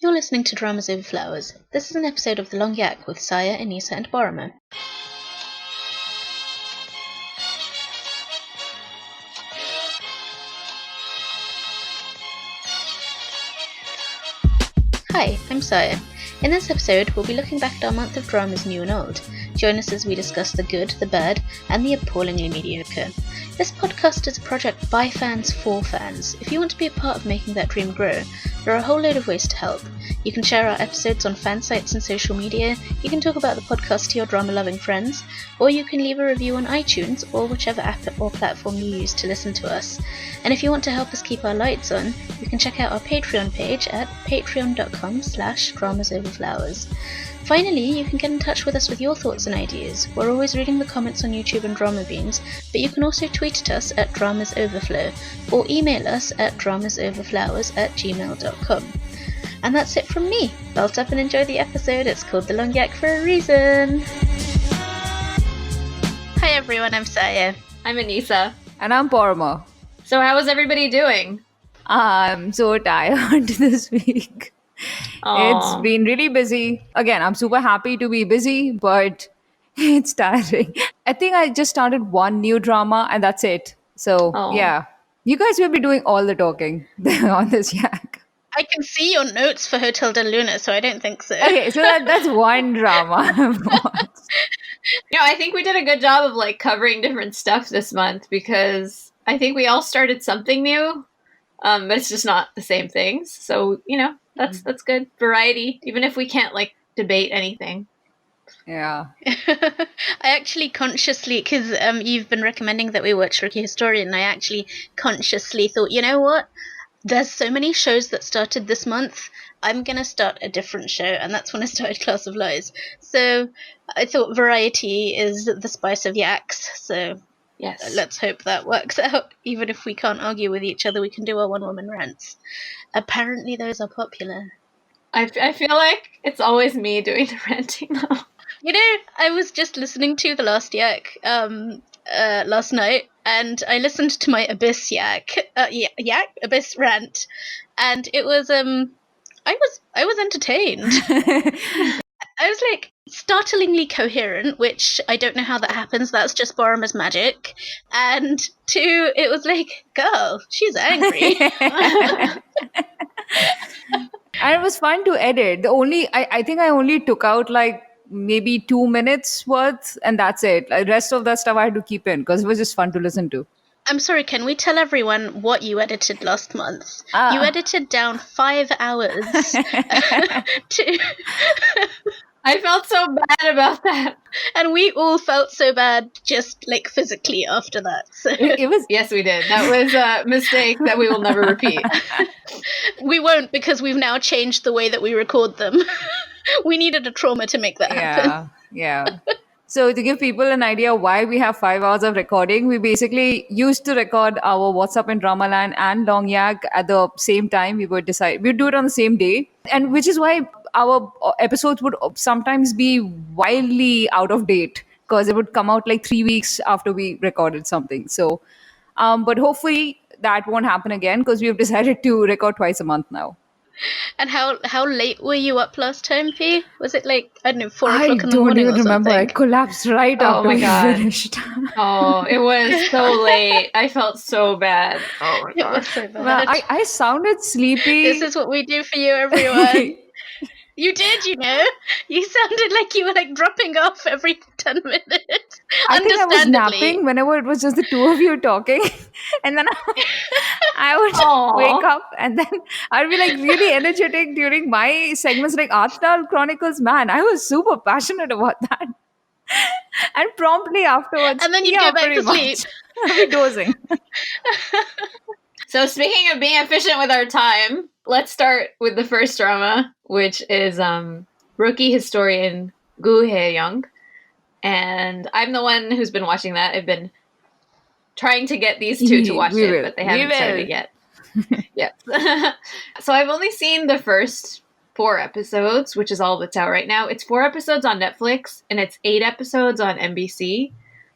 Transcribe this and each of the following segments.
You're listening to Dramas Over Flowers. This is an episode of The Long Yak with Saya, Anissa and Boromir. Hi, I'm Saya. In this episode, we'll be looking back at our month of dramas new and old. Join us as we discuss the good, the bad, and the appallingly mediocre. This podcast is a project by fans for fans. If you want to be a part of making that dream grow, there are a whole load of ways to help. You can share our episodes on fan sites and social media, you can talk about the podcast to your drama-loving friends, or you can leave a review on iTunes or whichever app or platform you use to listen to us. And if you want to help us keep our lights on, you can check out our Patreon page at patreon.com/dramasoverflowers. Finally, you can get in touch with us with your thoughts and ideas. We're always reading the comments on YouTube and Drama Beans, but you can also tweet at us at dramasoverflow or email us at dramasoverflowers@gmail.com. And that's it from me. Belt up and enjoy the episode. It's called The Long Yak for a reason. Hi everyone, I'm Saya. I'm Anissa. And I'm Boromir. So how is everybody doing? I'm so tired this week. Aww. It's been really busy. Again, I'm super happy to be busy, but it's tiring. I think I just started one new drama and that's it. So, yeah. You guys will be doing all the talking on this yak. I can see your notes for Hotel de Luna, so I don't think so. Okay, so that's one drama I've watched. I think we did a good job of covering different stuff this month because I think we all started something new, but it's just not the same things. So, that's good. Variety, even if we can't debate anything. Yeah. I actually consciously, because you've been recommending that we watch Rookie Historian, I actually consciously thought, you know what? There's so many shows that started this month. I'm going to start a different show, and that's when I started Class of Lies. So I thought variety is the spice of yaks, so yes, let's hope that works out. Even if we can't argue with each other, we can do our one-woman rants. Apparently those are popular. I feel like it's always me doing the ranting now. I was just listening to The Last Yak last night, and I listened to my Abyss Abyss rant, and it was I was entertained. I was startlingly coherent, which I don't know how that happens. That's just Boromir's magic. And two, it was girl, she's angry. And it was fun to edit. I think I only took out maybe 2 minutes worth, and that's it. The rest of that stuff I had to keep in because it was just fun to listen to. I'm sorry, can we tell everyone what you edited last month? You edited down 5 hours. I felt so bad about that. And we all felt so bad just physically after that. So. It was. Yes, we did. That was a mistake that we will never repeat. We won't, because we've now changed the way that we record them. We needed a trauma to make that happen. Yeah. So to give people an idea why we have 5 hours of recording, we basically used to record our What's Up in Dramaland and Long Yak at the same time. We'd do it on the same day, and which is why our episodes would sometimes be wildly out of date because it would come out 3 weeks after we recorded something. So, but hopefully that won't happen again because we've decided to record twice a month now. And how late were you up last time, P? Was it 4 o'clock in the morning? I don't even remember. I collapsed right after we finished. Oh, it was so late. I felt so bad. Oh my god. It was so bad. Well, I sounded sleepy. This is what we do for you, everyone. You did, You sounded like you were dropping off every 10 minutes. I think I was napping whenever it was just the two of you talking. And then I would wake up and then I'd be really energetic during my segments Arthdal Chronicles. Man, I was super passionate about that. And promptly afterwards. And then you'd go back to sleep. I'd be dozing. So speaking of being efficient with our time, let's start with the first drama, which is Rookie Historian Goo Hae-ryung. And I'm the one who's been watching that. I've been trying to get these two to watch it, but they haven't started it yet. Yep. So I've only seen the first 4 episodes, which is all that's out right now. It's 4 episodes on Netflix, and it's 8 episodes on NBC.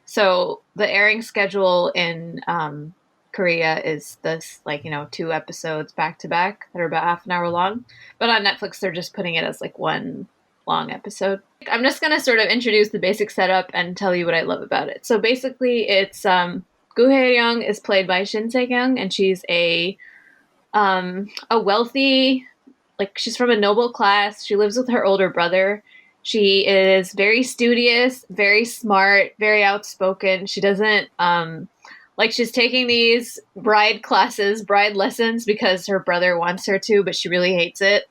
So the airing schedule in Korea is this, like, 2 episodes back to back that are about half an hour long. But on Netflix, they're just putting it as like one long episode. I'm just going to sort of introduce the basic setup and tell you what I love about it. So basically, it's Goo Hae-ryung is played by Shin Se-kyung, and she's a wealthy, like, she's from a noble class. She lives with her older brother. She is very studious, very smart, very outspoken. She doesn't like, she's taking these bride lessons because her brother wants her to, but she really hates it.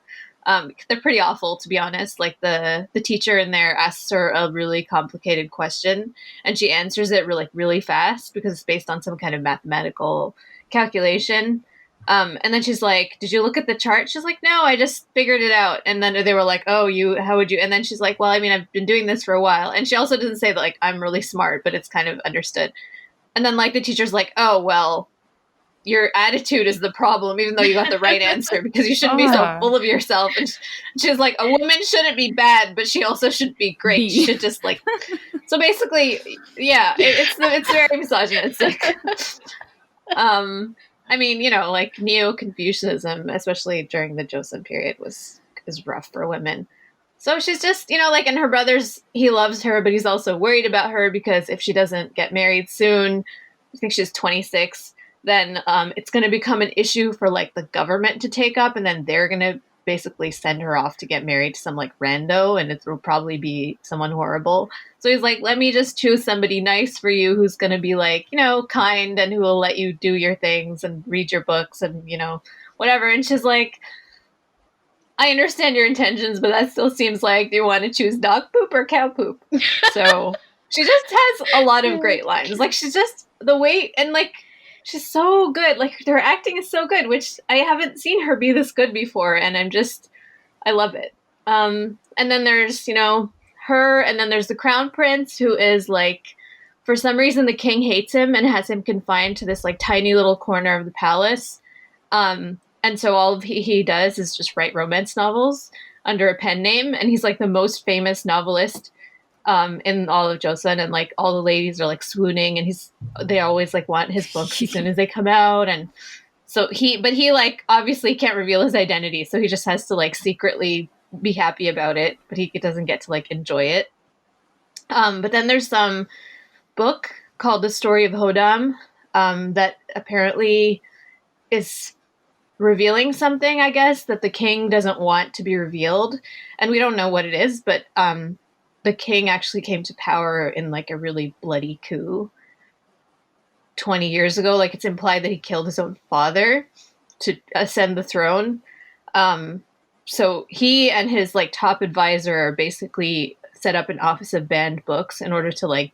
They're pretty awful, to be honest. Like, the teacher in there asks her a really complicated question, and she answers it really fast because it's based on some kind of mathematical calculation. And then she's like, "Did you look at the chart?" She's like, "No, I just figured it out." And then they were like, "Oh, how would you?" And then she's like, "Well, I mean, I've been doing this for a while." And she also doesn't say that, like, I'm really smart, but it's kind of understood. And then, like, the teacher's like, "Oh, well, your attitude is the problem, even though you got the right answer, because you shouldn't be so full of yourself." And she's like, "A woman shouldn't be bad, but she also shouldn't be great. She should just, like..." So basically, yeah, it's very misogynistic. I mean, like, Neo-Confucianism, especially during the Joseon period, is rough for women. So she's just, like, and her brother's, he loves her, but he's also worried about her because if she doesn't get married soon, I think she's 26, then it's going to become an issue for, like, the government to take up, and then they're going to basically send her off to get married to some, like, rando, and it will probably be someone horrible. So he's like, "Let me just choose somebody nice for you who's going to be, like, kind, and who will let you do your things and read your books and, whatever." And she's like, "I understand your intentions, but that still seems like you want to choose dog poop or cow poop." So she just has a lot of great lines. Like, she's just, the way, and, like, she's so good. Like, her acting is so good, which I haven't seen her be this good before, and I love it. And then there's, her, and then there's the crown prince, who is, like, for some reason the king hates him and has him confined to this, like, tiny little corner of the palace. And so all he does is just write romance novels under a pen name, and he's, like, the most famous novelist in all of Joseon, and, like, all the ladies are, like, swooning, and they always, like, want his books as soon as they come out. And so he, like, obviously can't reveal his identity, so he just has to, like, secretly be happy about it, but he doesn't get to, like, enjoy it. But then there's some book called The Story of Hodam that apparently is revealing something, I guess, that the king doesn't want to be revealed, and we don't know what it is, but the king actually came to power in, like, a really bloody coup 20 years ago. Like, it's implied that he killed his own father to ascend the throne. So he and his, like, top advisor basically set up an office of banned books in order to, like,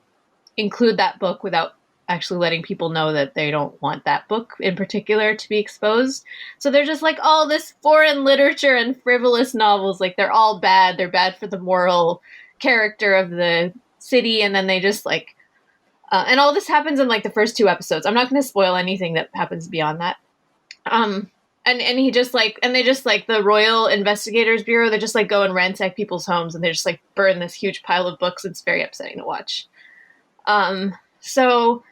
include that book without actually letting people know that they don't want that book in particular to be exposed. So they're just, like, all this foreign literature and frivolous novels, like, they're all bad. They're bad for the moral character of the city, and then they just, like, and all this happens in, like, the first 2 episodes. I'm not going to spoil anything that happens beyond that. And he just, like, and they just, like, the Royal Investigators Bureau, they just, like, go and ransack people's homes, and they just, like, burn this huge pile of books. It's very upsetting to watch. So,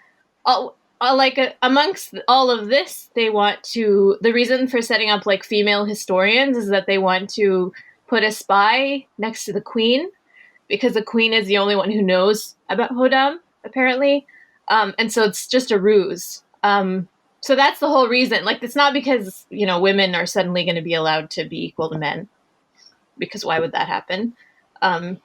amongst all of this, they want to, the reason for setting up, like, female historians is that they want to put a spy next to the queen, because the queen is the only one who knows about Hodam, apparently. And so it's just a ruse. So that's the whole reason. Like, it's not because, women are suddenly going to be allowed to be equal to men, because why would that happen?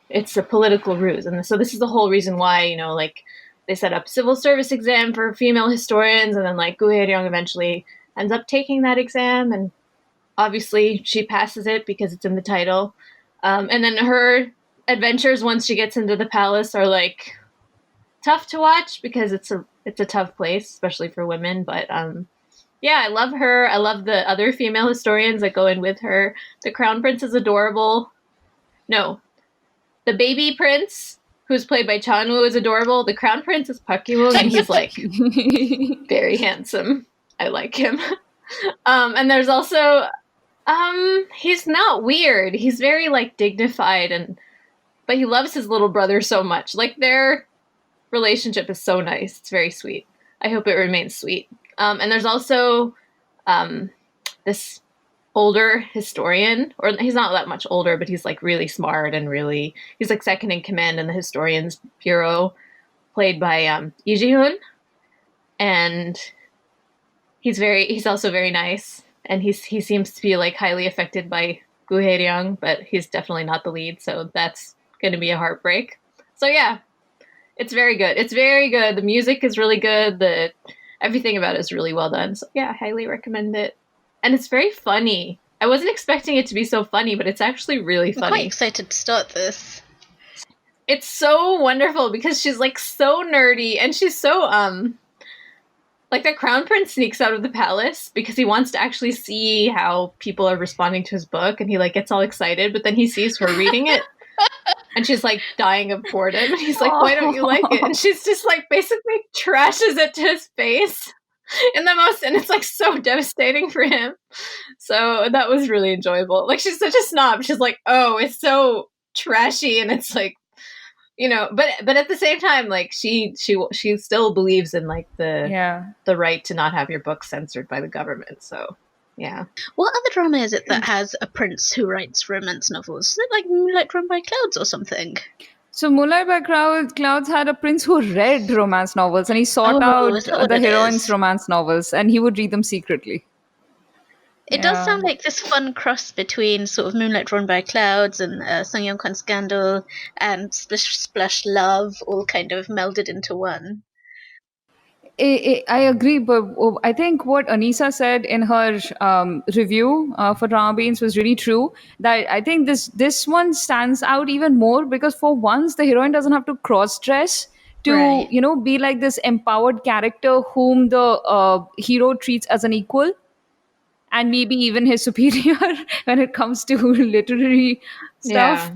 It's a political ruse. And so this is the whole reason why, like, they set up civil service exam for female historians, and then, like, Goo Hae-ryung eventually ends up taking that exam, and obviously she passes it because it's in the title. And then her adventures once she gets into the palace are, like, tough to watch because it's a tough place, especially for women. But yeah, I love her. I love the other female historians that go in with her. The crown prince is adorable. No, the baby prince, who's played by Chanwoo, is adorable. The crown prince is Park Ki-woong, and he's, like, very handsome. I like him. And there's also he's not weird. He's very, like, dignified, but he loves his little brother so much. Like, their relationship is so nice. It's very sweet. I hope it remains sweet. And there's also this older historian, or he's not that much older, but he's like really smart and he's like second in command in the historians bureau, played by Lee Ji-hoon, and he's also very nice, and he seems to be like highly affected by Goo Hae-ryung, but he's definitely not the lead, so that's going to be a heartbreak. So yeah, it's very good. It's very good. The music is really good. Everything about it is really well done. So yeah, I highly recommend it. And it's very funny. I wasn't expecting it to be so funny, but it's actually really funny. I'm quite excited to start this. It's so wonderful because she's like so nerdy, and she's so like the crown prince sneaks out of the palace because he wants to actually see how people are responding to his book, and he like gets all excited, but then he sees her reading it. And she's like dying of boredom. And he's like, why don't you like it? And she's just like basically trashes it to his face and it's like so devastating for him. So that was really enjoyable. Like, she's such a snob. She's like, oh, it's so trashy, and it's like, but at the same time, like she still believes in like the right to not have your book censored by the government. So yeah. What other drama is it that has a prince who writes romance novels? Is it like Moonlight Run by Clouds or something? So Moonlight by Clouds had a prince who read romance novels, and he sought out the heroine's romance novels, and he would read them secretly. It does sound like this fun cross between sort of Moonlight Run by Clouds and Sung Yong Kwan Scandal and Splish Splash Love all kind of melded into one. I agree, but I think what Anisa said in her review for Drama Beans was really true. That I think this one stands out even more because for once the heroine doesn't have to cross-dress to be like this empowered character whom the hero treats as an equal, and maybe even his superior when it comes to literary stuff.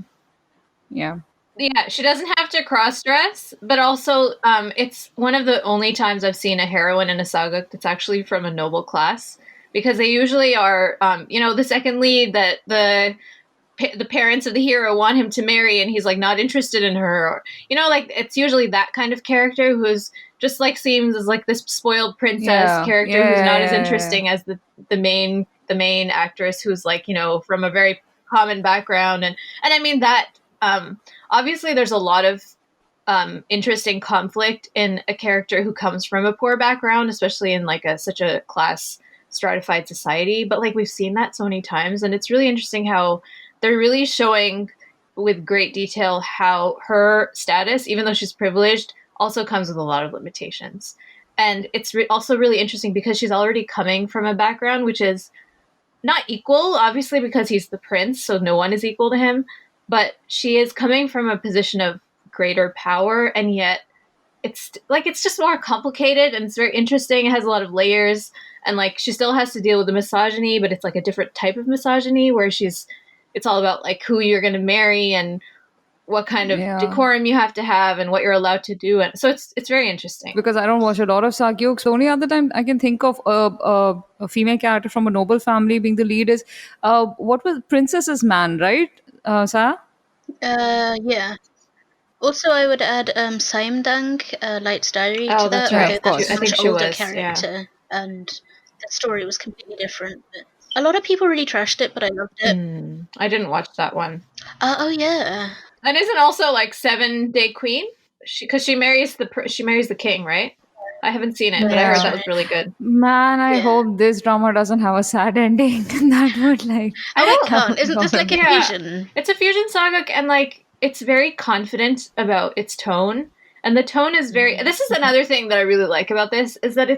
Yeah. Yeah, she doesn't have to cross-dress, but also it's one of the only times I've seen a heroine in a saga that's actually from a noble class, because they usually are, the second lead that the parents of the hero want him to marry, and he's like not interested in her, or, like it's usually that kind of character who's just like seems as like this spoiled princess character who's not as interesting as the main actress who's like from a very common background, and I mean that. Obviously, there's a lot of interesting conflict in a character who comes from a poor background, especially in like such a class stratified society. But like we've seen that so many times, and it's really interesting how they're really showing with great detail how her status, even though she's privileged, also comes with a lot of limitations. And it's also really interesting because she's already coming from a background which is not equal, obviously, because he's the prince, so no one is equal to him. But she is coming from a position of greater power, and yet it's just more complicated, and it's very interesting. It has a lot of layers, and like she still has to deal with the misogyny, but it's like a different type of misogyny where it's all about like who you're going to marry and what kind of decorum you have to have and what you're allowed to do. And so it's very interesting. Because I don't watch a lot of Sakyok, so only other time I can think of a female character from a noble family being the lead is what was Princess's Man, right? Sa? Yeah. Also, I would add Saimdang, Light's Diary to that. Right. That's a I think much she older was, character, and the story was completely different. But a lot of people really trashed it, but I loved it. I didn't watch that one. Oh yeah. And isn't also like 7 Day Queen? Because she marries the king, right? I haven't seen it, but I heard that was really good. Man, I hope this drama doesn't have a sad ending. That would like. It can't. Isn't this like a fusion? It's a fusion saga, and like it's very confident about its tone, and the tone is very. This is another thing that I really like about this is that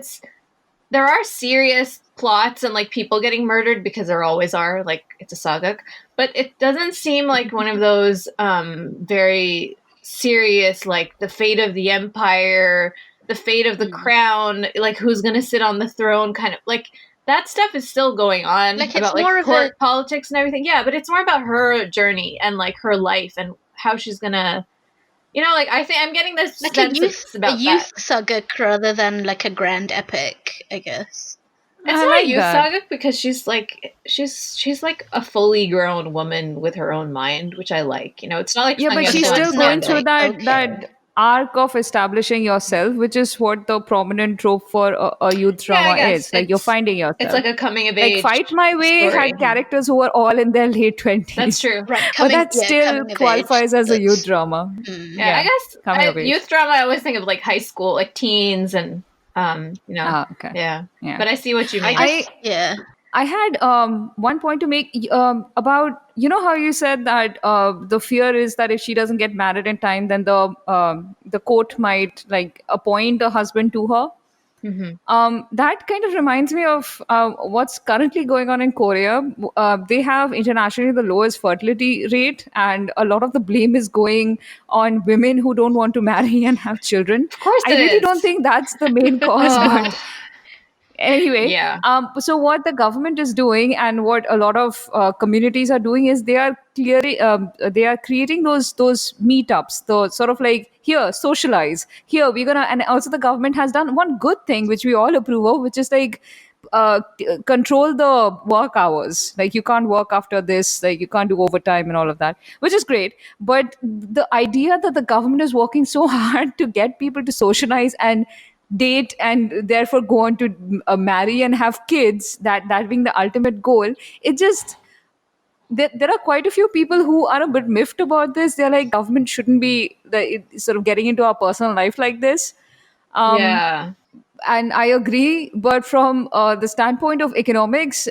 there are serious plots and like people getting murdered because there always are. Like it's a saga, but it doesn't seem like one of those very serious like the fate of the empire. The fate of the crown, like who's going to sit on the throne, kind of like that stuff is still going on like about like court politics and everything. Yeah, but it's more about her journey and like her life and how she's gonna, like I think I'm getting this like sense about a youth saga rather than like a grand epic, I guess. It's not a youth saga because she's like a fully grown woman with her own mind, which I like. It's not like but she's still going through that arc of establishing yourself, which is what the prominent trope for a youth Yeah, I drama guess is. Like you're finding it's yourself. like a coming of Like age Fight My Way story. had characters who were all in their late 20s. That's true. Right, But that coming still of age, qualifies as a youth that's- drama. Yeah, I guess coming of age. youth drama. I always think of like high school, like teens, and Okay. yeah. Yeah. But I see what you mean. I guess, yeah. I had one point to make about, you know how you said that the fear is that if she doesn't get married in time, then the court might like appoint a husband to her. That kind of reminds me of what's currently going on in Korea. They have internationally the lowest fertility rate, and a lot of the blame is going on women who don't want to marry and have children. Of course I it really is. don't think that's the main cause, but anyway, Yeah. so what the government is doing and what a lot of communities are doing is they are creating those meetups, the sort of like, here, socialize, here we're gonna. And also the government has done one good thing which we all approve of, which is like control the work hours. Like you can't work after this, like you can't do overtime and all of that, which is great. But the idea that the government is working so hard to get people to socialize and date and therefore go on to marry and have kids, that being the ultimate goal, it just, there are quite a few people who are a bit miffed about this. They're like, government shouldn't be sort of getting into our personal life like this. Yeah. And I agree, but from the standpoint of economics,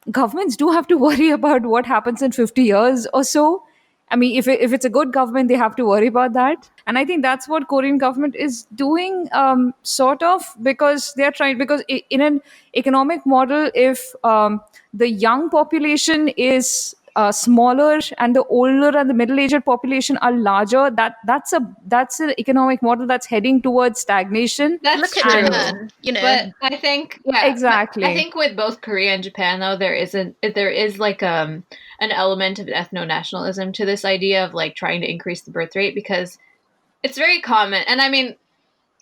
governments do have to worry about what happens in 50 years or so. I mean, if it's a good government, they have to worry about that. And I think that's what Korean government is doing, sort of, because they're trying, because in an economic model, if the young population is smaller and the older and the middle-aged population are larger, that's an economic model that's heading towards stagnation. That's Look true. at Japan, you know. But I think Exactly. I think with both Korea and Japan, though, there is like an element of ethno-nationalism to this idea of like trying to increase the birth rate, because it's very common, and I mean,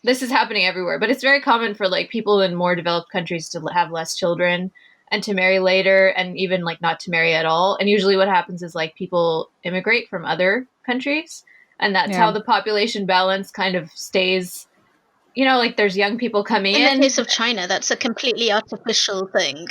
this is happening everywhere, but it's very common for like people in more developed countries to have less children and to marry later, and even like not to marry at all. And usually what happens is like people immigrate from other countries, and that's how the population balance kind of stays. You know, like there's young people coming in. In the case of China, that's a completely artificial thing.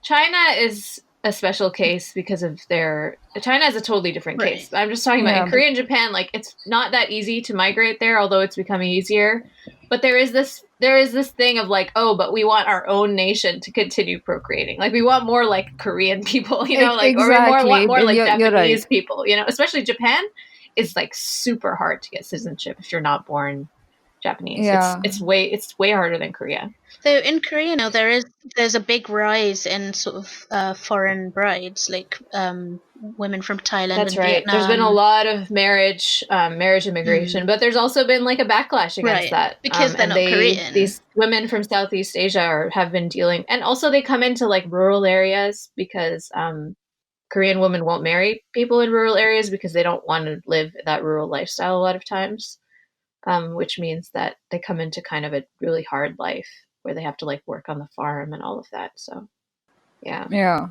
China is a special case because of China is a totally different case. I'm just talking about in Korea and Japan, like it's not that easy to migrate there, although it's becoming easier. But there is this thing of like, oh, but we want our own nation to continue procreating. Like we want more like Korean people, you know, like exactly. or we want more like you're Japanese right. people, you know, especially Japan is like super hard to get citizenship if you're not born Japanese. Yeah. It's way harder than Korea. So in Korea now, there's a big rise in sort of foreign brides, like women from Thailand That's and right. Vietnam. There's been a lot of marriage immigration, but there's also been like a backlash against that because they're not Korean. These women from Southeast Asia have been dealing, and also they come into like rural areas because Korean women won't marry people in rural areas because they don't want to live that rural lifestyle a lot of times, which means that they come into kind of a really hard life where they have to like work on the farm and all of that. So, yeah.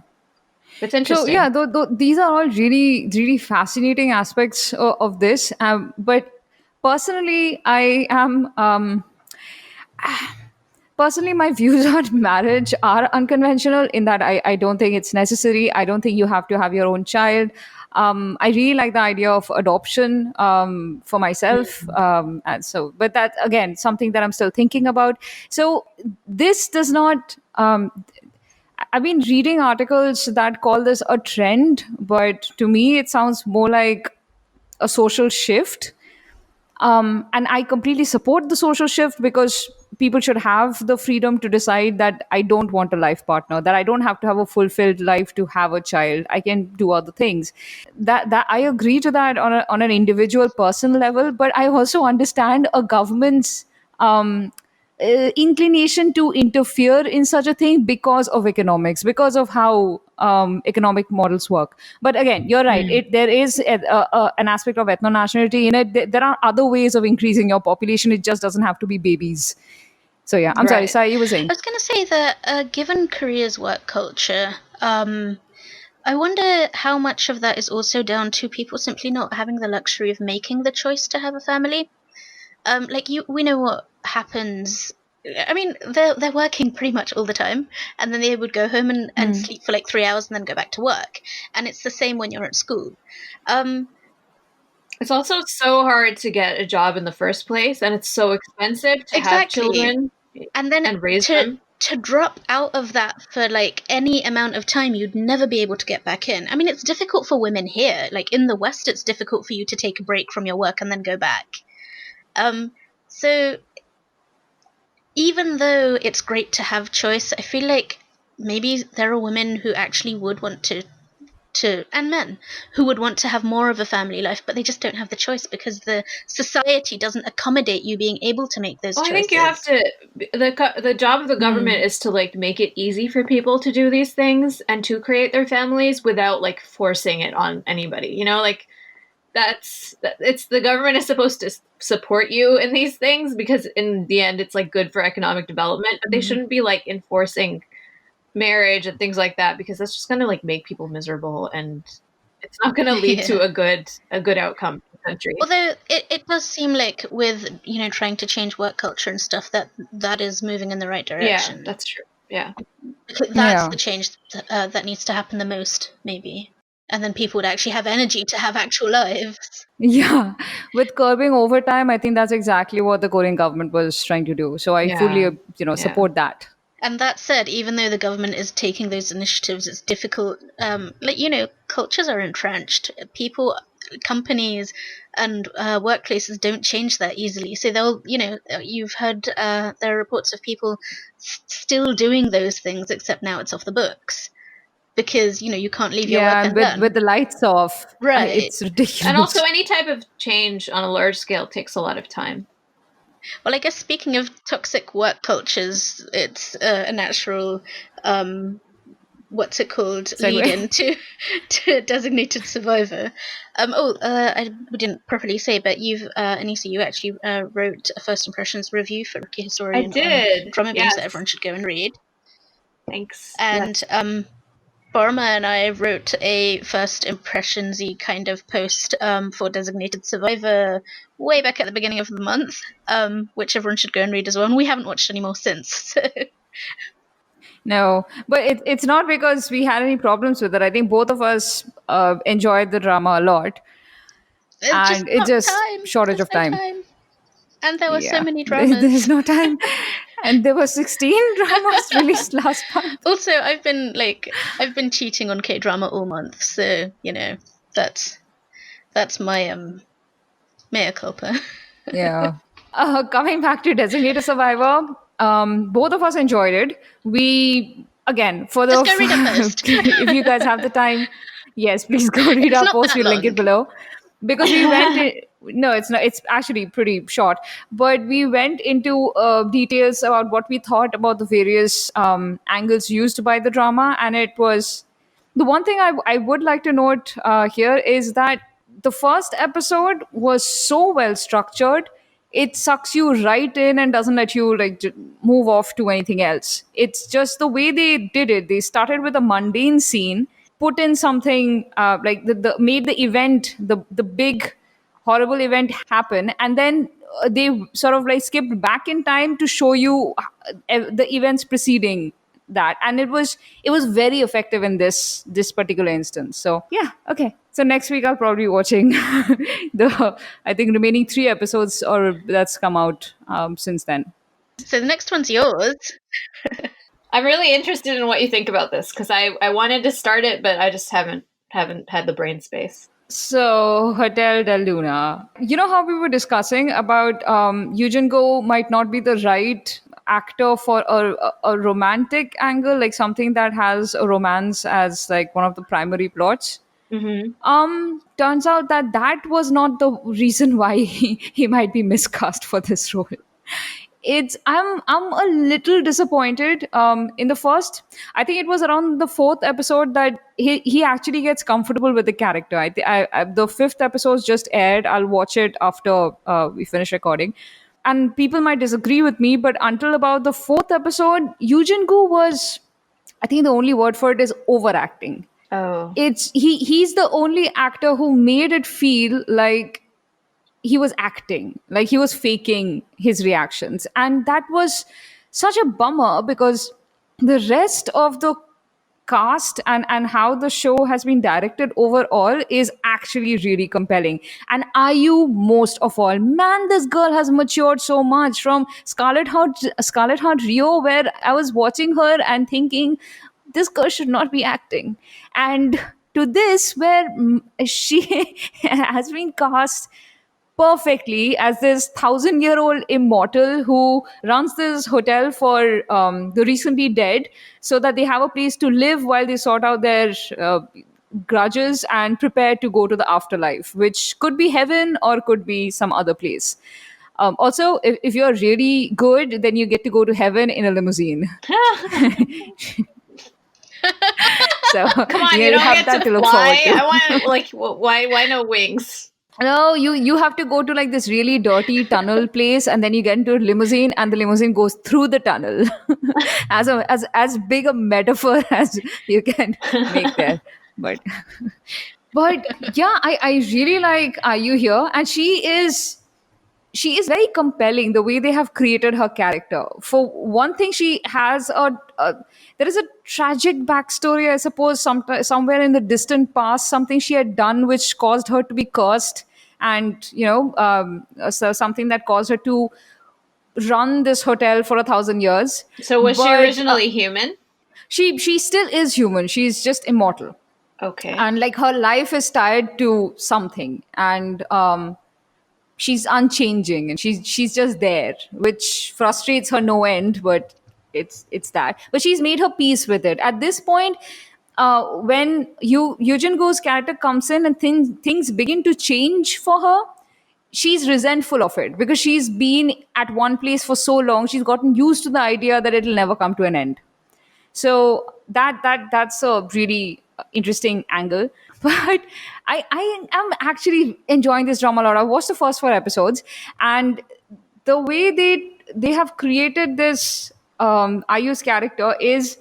It's interesting. So, yeah, these are all really, really fascinating aspects of this. But personally, I am... personally, my views on marriage are unconventional in that I don't think it's necessary. I don't think you have to have your own child. I really like the idea of adoption for myself. And so, but that, again, something that I'm still thinking about. So this does not... I've been reading articles that call this a trend, but to me, it sounds more like a social shift. And I completely support the social shift because people should have the freedom to decide that I don't want a life partner, that I don't have to have a fulfilled life to have a child. I can do other things. That I agree to that on an individual person level, but I also understand a government's inclination to interfere in such a thing because of economics, because of how economic models work. But again, you're right. There is an aspect of ethno-nationality in it. There are other ways of increasing your population. It just doesn't have to be babies. So yeah, I'm sorry, Sai, you were saying. I was going to say that given Korea's work culture, I wonder how much of that is also down to people simply not having the luxury of making the choice to have a family. We know what happens. I mean, they're working pretty much all the time, and then they would go home and sleep for like 3 hours and then go back to work. And it's the same when you're at school. It's also so hard to get a job in the first place, and it's so expensive to have children and then raise them. To drop out of that for like any amount of time, you'd never be able to get back in. I mean, it's difficult for women here. Like in the West, it's difficult for you to take a break from your work and then go back. So even though it's great to have choice, I feel like maybe there are women who actually would want to and men who would want to have more of a family life, but they just don't have the choice because the society doesn't accommodate you being able to make those choices. I think you have to. The job of the government is to like make it easy for people to do these things and to create their families without like forcing it on anybody. You know, like it's the government is supposed to support you in these things because in the end it's like good for economic development, but they shouldn't be like enforcing marriage and things like that because that's just going to like make people miserable and it's not going to lead to a good outcome for the country. Although it does seem like with trying to change work culture and stuff that is moving in the right direction. Yeah, that's true. Yeah, that's the change that needs to happen the most, maybe. And then people would actually have energy to have actual lives. Yeah, with curbing overtime, I think that's exactly what the Korean government was trying to do. So I fully, support that. And that said, even though the government is taking those initiatives, it's difficult. Cultures are entrenched. People, companies, and workplaces don't change that easily. So they'll, you've heard there are reports of people still doing those things, except now it's off the books. Because you can't leave your work undone. with the lights off, right? It's ridiculous. And also, any type of change on a large scale takes a lot of time. Well, I guess speaking of toxic work cultures, it's a natural what's it called? Lead into to designated survivor. We didn't properly say, but you've Anissa, you actually wrote a first impressions review for Rookie Historian. I did. Drama Beans that everyone should go and read. Thanks. And Barma and I wrote a first impressions-y kind of post for Designated Survivor way back at the beginning of the month, which everyone should go and read as well. And we haven't watched any more since. So. No, but it's not because we had any problems with it. I think both of us enjoyed the drama a lot. It's just shortage of time. And there were so many dramas. There's no time. And there were 16 dramas released last month. Also, I've been cheating on K-drama all month, so that's my mea culpa. Yeah. Coming back to Designated Survivor, both of us enjoyed it. We again for the just go read our post. If you guys have the time, yes, please go read our post. We'll link it below. Because we went no, it's not. It's actually pretty short, but we went into details about what we thought about the various angles used by the drama, and it was the one thing I would like to note here is that the first episode was so well structured. It sucks you right in and doesn't let you move off to anything else. It's just the way they did it. They started with a mundane scene, put in something made the event, the big horrible event happen, and then they sort of skipped back in time to show you the events preceding that, and it was very effective in this particular instance. So yeah, okay. So next week I'll probably be watching the I think remaining 3 episodes or that's come out since then. So the next one's yours. I'm really interested in what you think about this because I wanted to start it, but I just haven't had the brain space. So, Hotel Del Luna. You know how we were discussing about Eugene Go might not be the right actor for a romantic angle, like something that has a romance as one of the primary plots. Mm-hmm. Turns out that was not the reason why he might be miscast for this role. I'm a little disappointed. In the first, I think it was around the 4th episode that he actually gets comfortable with the character. I the 5th episode just aired. I'll watch it after we finish recording. And people might disagree with me, but until about the 4th episode, Eugene Gu was, I think the only word for it is overacting. Oh. He's the only actor who made it feel like he was acting, like he was faking his reactions. And that was such a bummer because the rest of the cast and how the show has been directed overall is actually really compelling. And IU, most of all, man, this girl has matured so much from Scarlett Heart Rio, where I was watching her and thinking, this girl should not be acting. And to this, where she has been cast perfectly as this 1,000-year-old immortal who runs this hotel for the recently dead so that they have a place to live while they sort out their grudges and prepare to go to the afterlife, which could be heaven or could be some other place. Also, if you're really good, then you get to go to heaven in a limousine. So Come on, you you don't have get that to to look forward fly. to. I want like why no wings? No, you have to go to like this really dirty tunnel place, and then you get into a limousine, and the limousine goes through the tunnel. As big a metaphor as you can make there, but yeah, I really like IU here, and she is very compelling the way they have created her character. For one thing, she has a there is a tragic backstory, I suppose, somewhere in the distant past, something she had done which caused her to be cursed, and so something that caused her to run this hotel for 1,000 years. So was she But originally human? she still is human. She's just immortal, Okay. and like her life is tied to something, and she's unchanging, and she's just there, which frustrates her no end. But it's that, but she's made her peace with it at this point. When Eugene Go's character comes in and things begin to change for her, she's resentful of it because she's been at one place for so long. She's gotten used to the idea that it'll never come to an end. So that's a really interesting angle. But I am actually enjoying this drama a lot. I watched the first 4 episodes, and the way they have created this Ayu's character is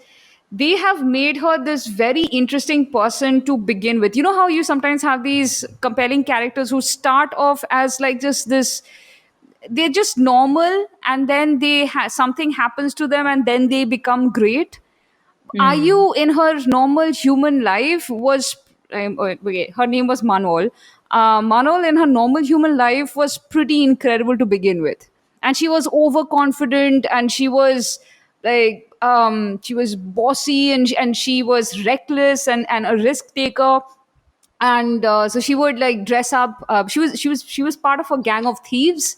they have made her this very interesting person to begin with. You know how you sometimes have these compelling characters who start off as like just this, they're just normal, and then something happens to them and then they become great. Ayu in her normal human life was okay, her name was Manol. Manol in her normal human life was pretty incredible to begin with, and she was overconfident, and she was she was bossy, and she was reckless and a risk taker. And so she would like dress up. She was part of a gang of thieves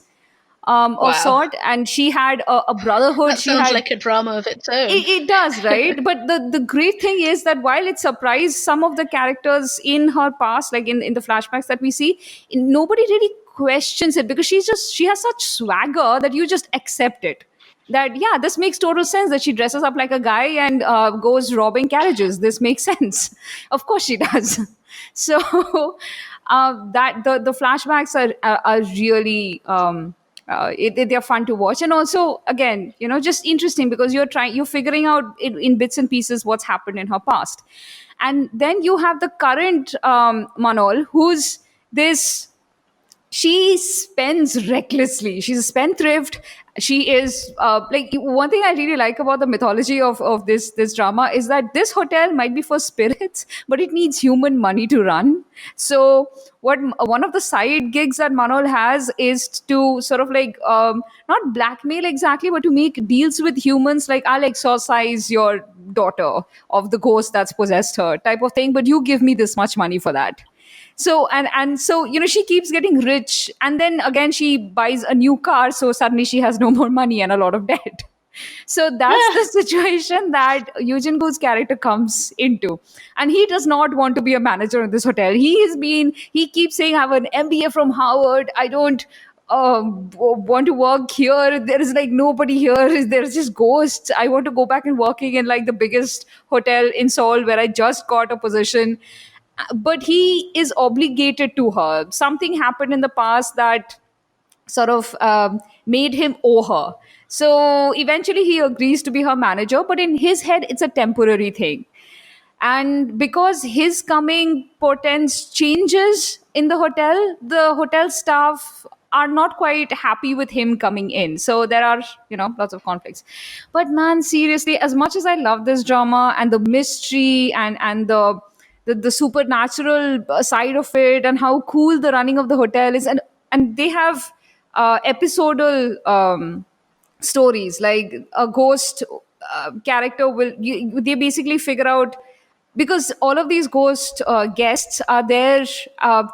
of Wow. sort, and she had a brotherhood. That She sounds had like a drama of its own. it does, right? But the great thing is that while it surprised some of the characters in her past, like in the flashbacks that we see, nobody really questions it because she has such swagger that you just accept it. That yeah, this makes total sense that she dresses up like a guy and goes robbing carriages. This makes sense. Of course she does. So that the flashbacks are really they're fun to watch, and also again, just interesting because you're figuring out in bits and pieces what's happened in her past. And then you have the current Manol, who's this, she spends recklessly. She's a spendthrift. She is like, one thing I really like about the mythology of this drama is that this hotel might be for spirits, but it needs human money to run. So what one of the side gigs that Manol has is to sort of like not blackmail exactly, but to make deals with humans, like I'll exorcise your daughter of the ghost that's possessed her type of thing, but you give me this much money for that. So and so she keeps getting rich, and then again she buys a new car, so suddenly she has no more money and a lot of debt. So that's the situation that Eugene Go's character comes into, and he does not want to be a manager in this hotel. He keeps saying, I have an MBA from Harvard, I don't want to work here, there is like nobody here, there's just ghosts, I want to go back and working in like the biggest hotel in Seoul where I just got a position. But he is obligated to her. Something happened in the past that sort of made him owe her. So eventually he agrees to be her manager, but in his head, it's a temporary thing. And because his coming portends changes in the hotel staff are not quite happy with him coming in. So there are, lots of conflicts. But man, seriously, as much as I love this drama and the mystery and the supernatural side of it, and how cool the running of the hotel is, and they have episodal stories, like a ghost character they basically figure out, because all of these ghost guests are there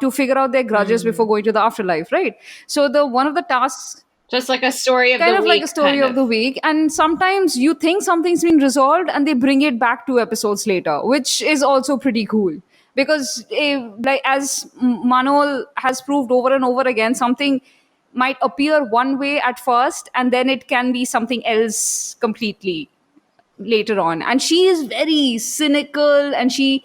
to figure out their grudges before going to the afterlife, right? So the one of the tasks, Just like a story of kind the of like week, a story kind of the week, and sometimes you think something's been resolved and they bring it back 2 episodes later, which is also pretty cool. Because like, as Manol has proved over and over again, something might appear one way at first and then it can be something else completely later on. And she is very cynical, and she's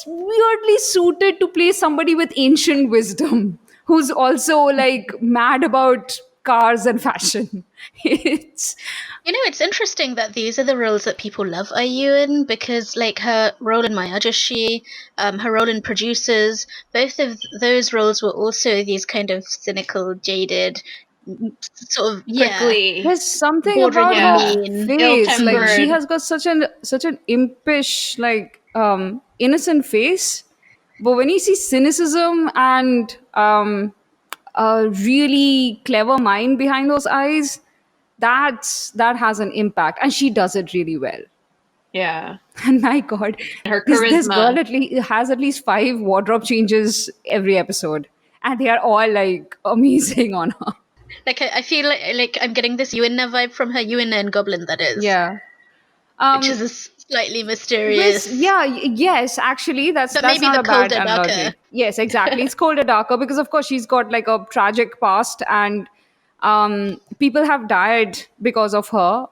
weirdly suited to play somebody with ancient wisdom who's also like mad about cars and fashion. It's It's interesting that these are the roles that people love IU in, because like her role in Mayajashi, her role in Producers, both of those roles were also these kind of cynical, jaded, sort of, prickly. there's something bordering about on her mean. face, like she Ill-tempered. has got such an impish, like innocent face, but when you see cynicism and a really clever mind behind those eyes, that has an impact, and she does it really well. Yeah. And my god, Her this girl charisma. has at least 5 wardrobe changes every episode, and they are all like amazing on her. Like I feel like I'm getting this Yuina vibe from her, Yuina and Goblin, that is. Yeah. Which is a slightly mysterious. Yes, actually, that's But that's maybe not the a bad colder, darker. analogy. Yes, exactly. It's colder, darker, because of course she's got like a tragic past, and people have died because of her.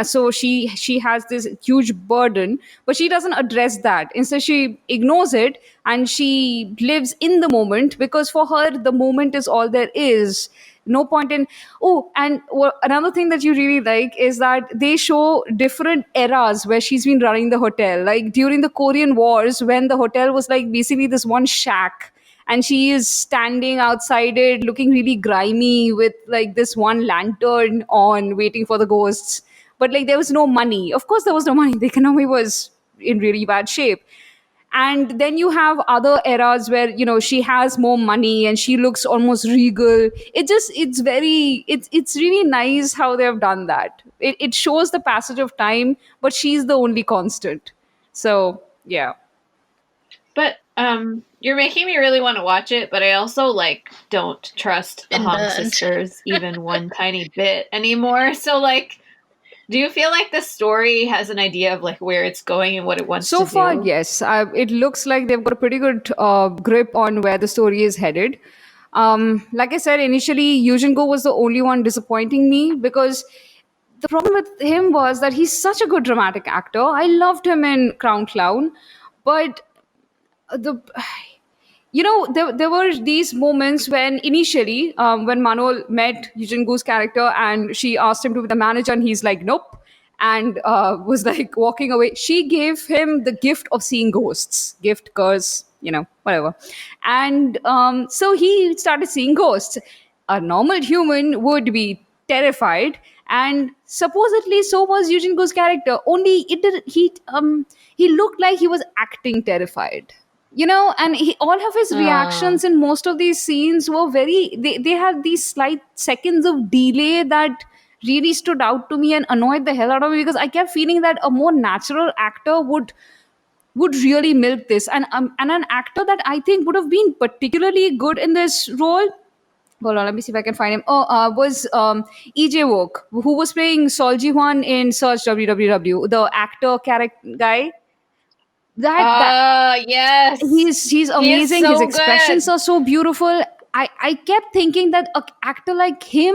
So she has this huge burden, but she doesn't address that. Instead, she ignores it and she lives in the moment, because for her the moment is all there is. No point in. Oh, and another thing that you really like is that they show different eras where she's been running the hotel, like during the Korean Wars, when the hotel was like basically this one shack, and she is standing outside it looking really grimy with like this one lantern on, waiting for the ghosts. But like, there was no money. Of course there was no money, the economy was in really bad shape. And then you have other eras where she has more money and she looks almost regal. It's really nice how they have done that. It shows the passage of time, but she's the only constant. So yeah. But you're making me really want to watch it, but I also like don't trust the Been Hong burned. sisters even one tiny bit anymore. So like, do you feel like the story has an idea of like where it's going and what it wants to So do? far, yes. It looks like they've got a pretty good grip on where the story is headed. Like I said, initially, Eugene Go was the only one disappointing me, because the problem with him was that he's such a good dramatic actor. I loved him in Crown Clown, but the there were these moments when initially, when Manol met Eugene Goo's character and she asked him to be the manager, and he's like, nope, and was like walking away. She gave him the gift of seeing ghosts, gift, curse, whatever. And so he started seeing ghosts. A normal human would be terrified, and supposedly so was Eugene Goo's character. Only it did he looked like he was acting terrified, and all of his reactions in most of these scenes were they had these slight seconds of delay that really stood out to me and annoyed the hell out of me, because I kept feeling that a more natural actor would really milk this, and an actor that I think would have been particularly good in this role. Hold on, let me see if I can find him. Was EJ Wook, who was playing Sol Ji Hwan in Search WWW, the actor character guy. That Yes. he's amazing. so His expressions good. are so beautiful. I kept thinking that an actor like him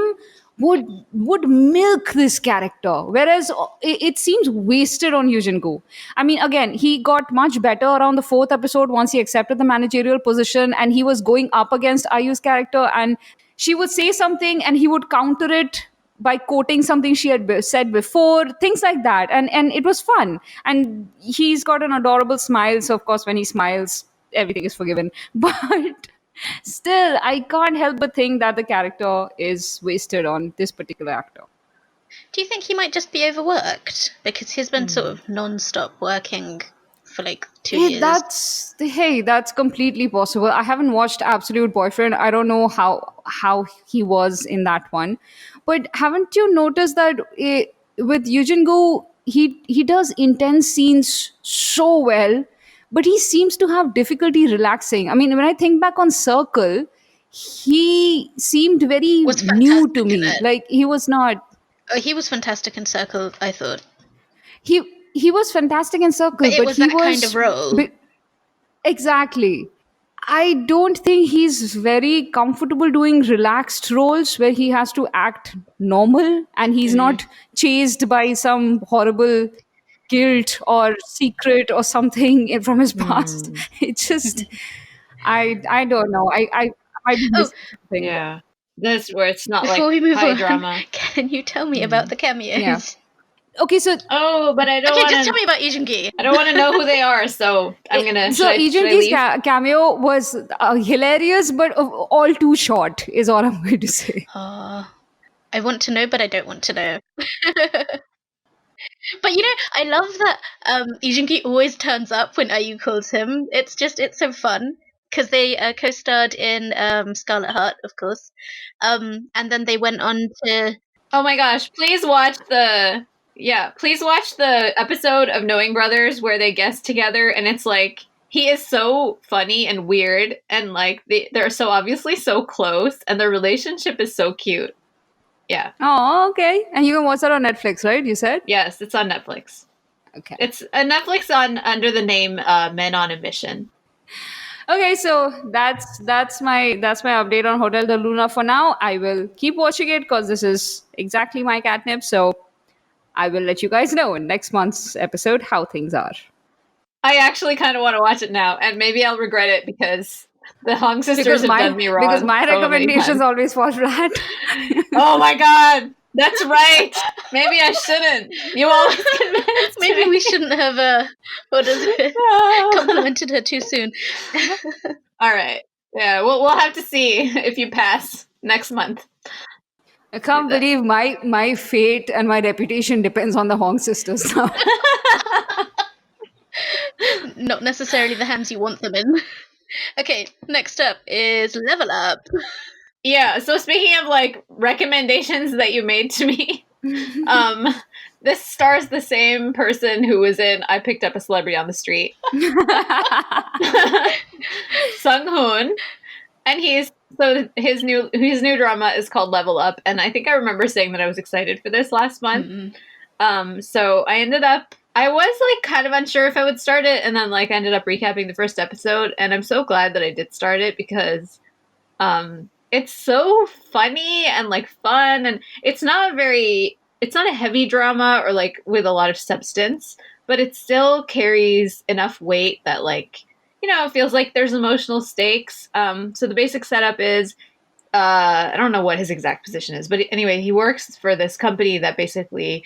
would milk this character, whereas it seems wasted on Eugene Go. I mean, again, he got much better around the 4th episode once he accepted the managerial position, and he was going up against Ayu's character, and she would say something and he would counter it by quoting something she had said before, things like that, and it was fun. And he's got an adorable smile, so of course when he smiles, everything is forgiven. But still, I can't help but think that the character is wasted on this particular actor. Do you think he might just be overworked? Because he's been sort of non-stop working for like 2 years. That's completely possible. I haven't watched Absolute Boyfriend. I don't know how he was in that one, but haven't you noticed that with Eugene Go, he does intense scenes so well, but he seems to have difficulty relaxing. I mean, when I think back on Circle, he seemed very Was new to fantastic in me. it. Like he was not. Oh, he was fantastic in Circle, I thought. He was fantastic in Circle, But it but was he that kind of role. exactly. I don't think he's very comfortable doing relaxed roles where he has to act normal and he's not chased by some horrible guilt or secret or something from his past. It's just, I don't know. I might be Oh, missing something. Yeah. That's where it's not before like we move high on, drama. can you tell me about the cameos? Yeah. Okay, so Oh, but I don't Okay, want just tell to. me about Ijungi. I don't want to know who they are, so I'm gonna. so Should I Ijungi's leave? cameo was hilarious, but all too short, is all I'm going to say. I want to know, but I don't want to know. But I love that Ijungi always turns up when IU calls him. It's so fun because they co-starred in Scarlet Heart, of course, and then they went on to. Oh my gosh! Please watch the episode of Knowing Brothers where they guest together, and it's like he is so funny and weird, and like they're so obviously so close, and their relationship is so cute. Yeah. Oh, okay. And you can watch that on Netflix, right? You said? Yes, it's on Netflix. Okay. It's a Netflix under the name Men on a Mission. Okay, so that's my update on Hotel de Luna for now. I will keep watching it because this is exactly my catnip. So I will let you guys know in next month's episode how things are. I actually kind of want to watch it now, and maybe I'll regret it because the Hong sisters have done me wrong. Because my so many recommendations times. always fall flat. Oh my god, that's right. Maybe I shouldn't. You always convinced Maybe me. we shouldn't have complimented her too soon. All right. Yeah, we'll have to see if you pass next month. I can't believe my fate and my reputation depends on the Hong sisters now. Not necessarily the hands you want them in. Okay, next up is Level Up. Yeah, so speaking of like recommendations that you made to me, this stars the same person who was in I Picked Up a Celebrity on the Street. Sung Hoon. And his new drama is called Level Up, and I think I remember saying that I was excited for this last month. So I was like kind of unsure if I would start it, and then like I ended up recapping the first episode, and I'm so glad that I did start it because it's so funny and like fun, and it's not a heavy drama or like with a lot of substance, but it still carries enough weight that like it feels like there's emotional stakes. So the basic setup is I don't know what his exact position is, but anyway, he works for this company that basically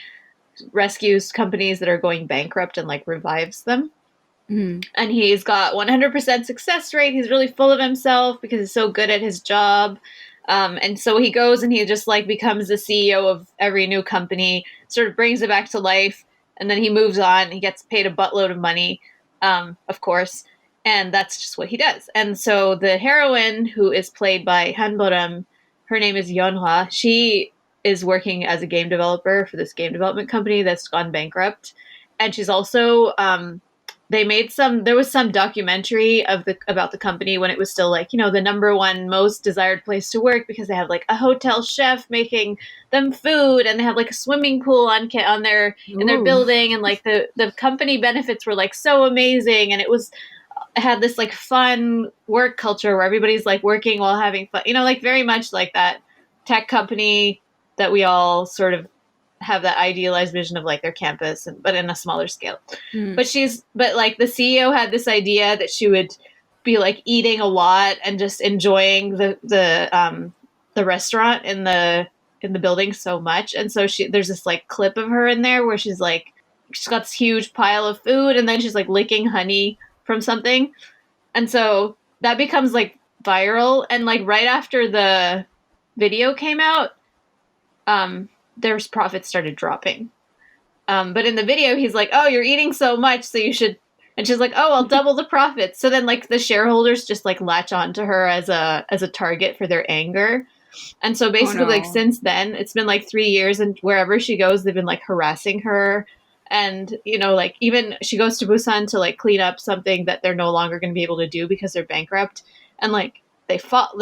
rescues companies that are going bankrupt and like revives them. And he's got 100% success rate. He's really full of himself because he's so good at his job. And so he goes and he just like becomes the CEO of every new company, sort of brings it back to life. And then he moves on. He gets paid a buttload of money, of course. And that's just what he does. And so the heroine, who is played by Hanboram, her name is Yeonhwa. She is working as a game developer for this game development company that's gone bankrupt. And she's also there was some documentary about the company when it was still like, the number one most desired place to work because they have like a hotel chef making them food and they have like a swimming pool in their building, and like the company benefits were like so amazing, and it had this like fun work culture where everybody's like working while having fun, like very much like that tech company that we all sort of have that idealized vision of like their campus, but in a smaller scale. But like the CEO had this idea that she would be like eating a lot and just enjoying the restaurant in the in the building so much. And so there's this like clip of her in there where she's got this huge pile of food and then she's like licking honey from something. And so that becomes like viral. And like right after the video came out, their profits started dropping. But in the video, he's like, oh, you're eating so much, so you should. And she's like, oh, I'll double the profits. So then like the shareholders just like latch onto her as a target for their anger. And so basically like since then, it's been like 3 years and wherever she goes, they've been like harassing her. And, like even she goes to Busan to like clean up something that they're no longer going to be able to do because they're bankrupt. And like they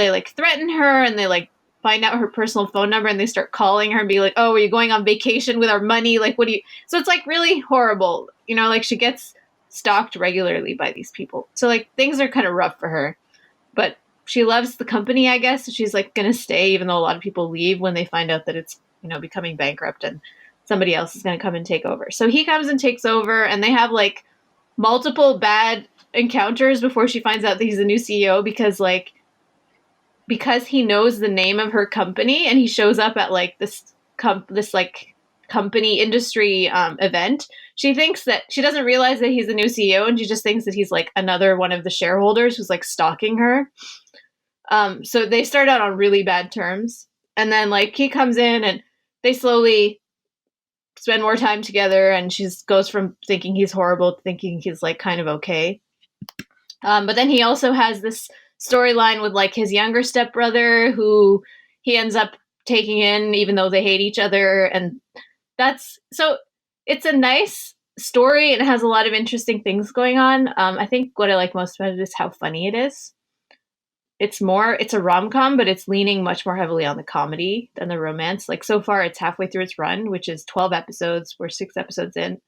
like threaten her and they like find out her personal phone number and they start calling her and be like, oh, are you going on vacation with our money? Like, what do you... So it's like really horrible. Like she gets stalked regularly by these people. So like things are kind of rough for her. But she loves the company, I guess. So she's like going to stay even though a lot of people leave when they find out that it's, becoming bankrupt and somebody else is going to come and take over. So he comes and takes over and they have like multiple bad encounters before she finds out that he's the new CEO because he knows the name of her company and he shows up at like this like company industry event. She thinks that she doesn't realize that he's the new CEO and she just thinks that he's like another one of the shareholders who's like stalking her. So they start out on really bad terms and then like he comes in and they slowly spend more time together and she goes from thinking he's horrible to thinking he's like kind of okay. But then he also has this storyline with like his younger stepbrother who he ends up taking in even though they hate each other. And it's a nice story and it has a lot of interesting things going on. I think what I like most about it is how funny it is. It's a rom-com, but it's leaning much more heavily on the comedy than the romance. Like so far it's halfway through its run, which is 12 episodes. We're 6 episodes in.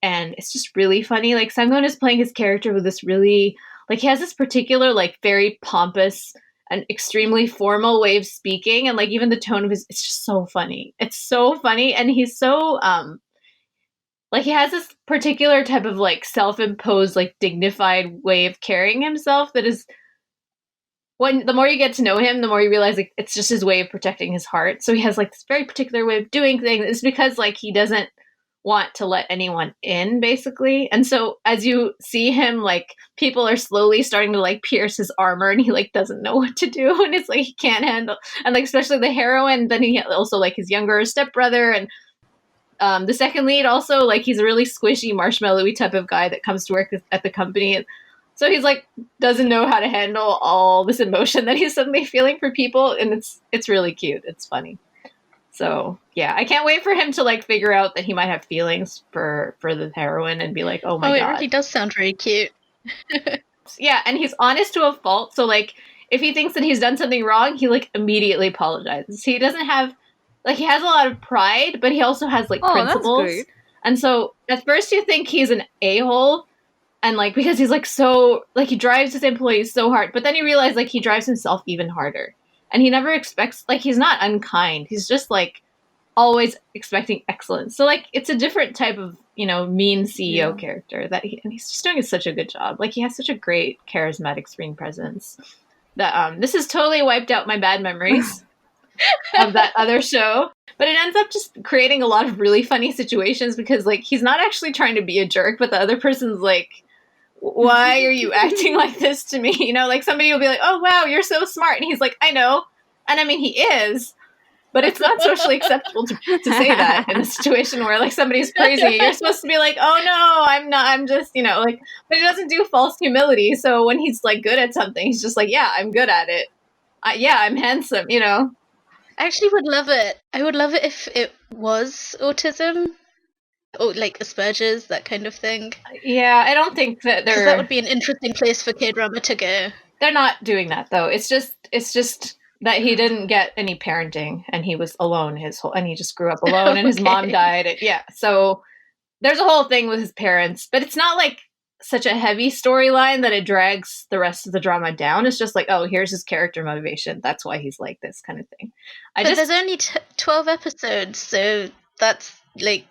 And it's just really funny. Like Sang-gun is playing his character with this really, like he has this particular like very pompous and extremely formal way of speaking. And like even the tone of it's just so funny. It's so funny. And he's so, like he has this particular type of like self-imposed, like dignified way of carrying himself that is, the more you get to know him, the more you realize like it's just his way of protecting his heart. So he has like this very particular way of doing things. It's because like he doesn't want to let anyone in, basically. And so as you see him, like people are slowly starting to like pierce his armor and he like doesn't know what to do. And it's like he can't handle, and like especially the heroine, then he also like his younger stepbrother and the second lead also, like he's a really squishy marshmallowy type of guy that comes to work at the company. And so he's like doesn't know how to handle all this emotion that he's suddenly feeling for people, and it's really cute. It's funny. So yeah, I can't wait for him to like figure out that he might have feelings for the heroine and be like, oh my god. It really does sound very cute. Yeah, and he's honest to a fault. So like if he thinks that he's done something wrong, he like immediately apologizes. He doesn't have like he has a lot of pride, but he also has like principles. That's great. And so at first you think he's an a-hole. And, like, because he's, like, so... Like, he drives his employees so hard. But then you realize, like, he drives himself even harder. And he never expects... Like, he's not unkind. He's just, like, always expecting excellence. So, like, it's a different type of, mean CEO character. And he's just doing such a good job. Like, he has such a great, charismatic screen presence. That, this has totally wiped out my bad memories of that other show. But it ends up just creating a lot of really funny situations because, like, he's not actually trying to be a jerk, but the other person's like... Why are you acting like this to me? Like somebody will be like, oh, wow, you're so smart. And he's like, I know. And I mean, he is. But it's not socially acceptable to say that in a situation where like somebody's praising you. You're supposed to be like, oh, no, I'm not. I'm just, like, but he doesn't do false humility. So when he's like good at something, he's just like, yeah, I'm good at it. Yeah, I'm handsome, I actually would love it. I would love it if it was autism. Or like Asperger's, that kind of thing. Yeah, I don't think that they're... that would be an interesting place for K-drama to go. They're not doing that, though. It's just that he didn't get any parenting, and he was alone and he just grew up alone, and his mom died. Yeah, so there's a whole thing with his parents, but it's not like such a heavy storyline that it drags the rest of the drama down. It's just like, oh, here's his character motivation. That's why he's like this kind of thing. But there's only 12 episodes, so that's like...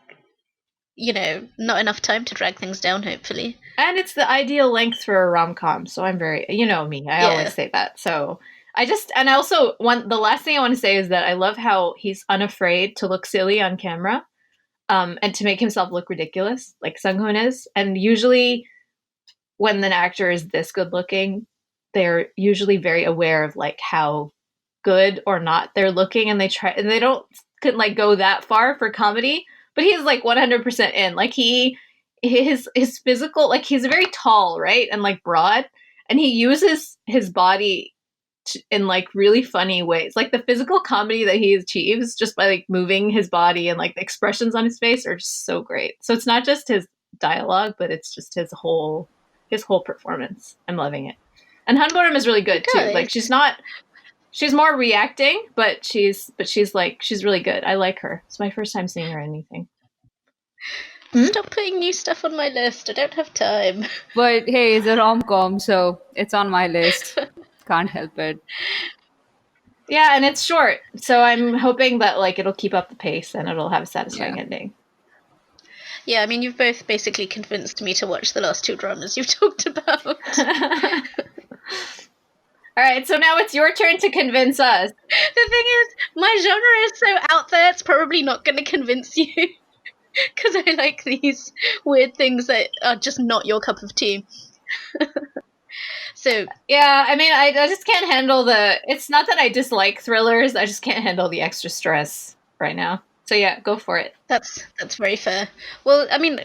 not enough time to drag things down, hopefully. And it's the ideal length for a rom-com, so I'm very... You know me, I always say that. So And also the last thing I want to say is that I love how he's unafraid to look silly on camera, and to make himself look ridiculous, like Sung-hoon is. And usually when an actor is this good looking, they're usually very aware of like how good or not they're looking, and they don't couldn't like go that far for comedy, but he's like 100% in. Like his physical, like he's very tall, right? And like broad, and he uses his body in like really funny ways. Like the physical comedy that he achieves just by like moving his body, and like the expressions on his face are just so great. So it's not just his dialogue, but it's just his whole performance. I'm loving it. And Hanborum is really good too. Like she's more reacting, but she's really good. I like her. It's my first time seeing her in anything. Stop putting new stuff on my list. I don't have time. But hey, it's a rom-com, so it's on my list. Can't help it. Yeah, and it's short, so I'm hoping that like it'll keep up the pace and it'll have a satisfying ending. Yeah, I mean, you've both basically convinced me to watch the last two dramas you've talked about. All right, so now it's your turn to convince us. The thing is, my genre is so out there, it's probably not going to convince you. Because I like these weird things that are just not your cup of tea. So yeah, I mean, I just can't handle it's not that I dislike thrillers, I just can't handle the extra stress right now. So yeah, go for it. That's very fair. Well, I mean,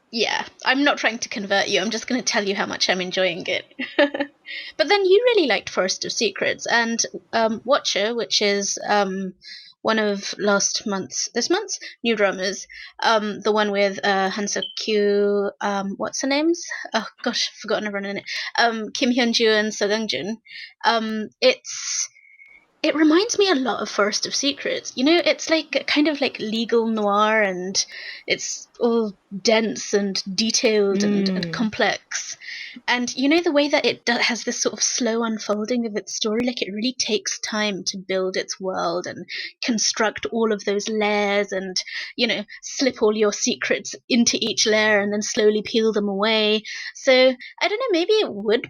yeah, I'm not trying to convert you, I'm just going to tell you how much I'm enjoying it. But then you really liked Forest of Secrets, and Watcher, which is one of this month's new dramas, the one with Han Suk-kyu, what's her names? Oh gosh, I've forgotten everyone in it. Kim Hyun-joo and So Gang-jun. It reminds me a lot of Forest of Secrets. You know, it's like kind of like legal noir, and it's all dense and detailed and complex. And you know, the way that it has this sort of slow unfolding of its story, like it really takes time to build its world and construct all of those layers, and, you know, slip all your secrets into each layer and then slowly peel them away. So I don't know, maybe it would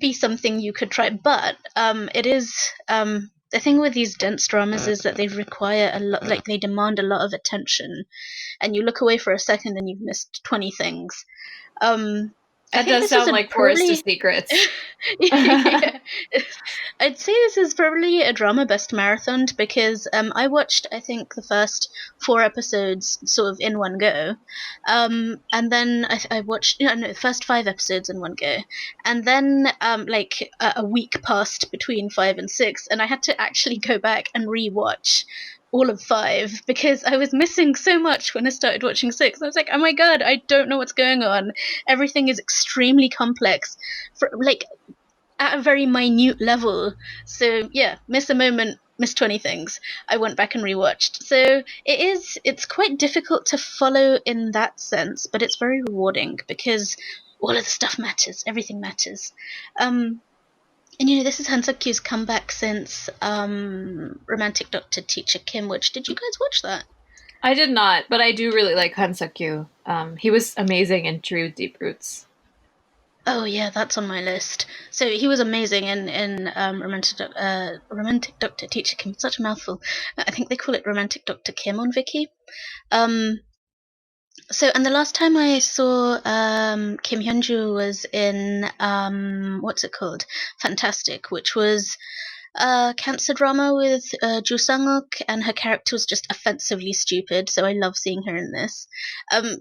be something you could try, but it is the thing with these dense dramas is that they require a lot, like they demand a lot of attention, and you look away for a second and you've missed 20 things. That does sound like Forest of Secrets. Yeah. I'd say this is probably a drama best marathoned, because I watched, I think, the first 4 episodes sort of in one go, and then I watched the first 5 episodes in one go, and then like a week passed between 5 and 6, and I had to actually go back and rewatch all of 5 because I was missing so much when I started watching 6. I was like, oh my god, I don't know what's going on. Everything is extremely complex, like at a very minute level. So yeah, miss a moment, miss 20 things. I went back and rewatched. So it's quite difficult to follow in that sense, but it's very rewarding because all of the stuff matters, everything matters. And you know, this is Han Suk-kyu's comeback since Romantic Doctor Teacher Kim, which, did you guys watch that? I did not, but I do really like Han Suk-kyu. He was amazing in True Deep Roots. Oh yeah, that's on my list. So he was amazing in Romantic Doctor Teacher Kim. Such a mouthful. I think they call it Romantic Doctor Kim on Viki. So, and the last time I saw Kim Hyun-joo was in what's it called? Fantastic, which was a cancer drama with Joo Sang-ok, and her character was just offensively stupid. So I love seeing her in this.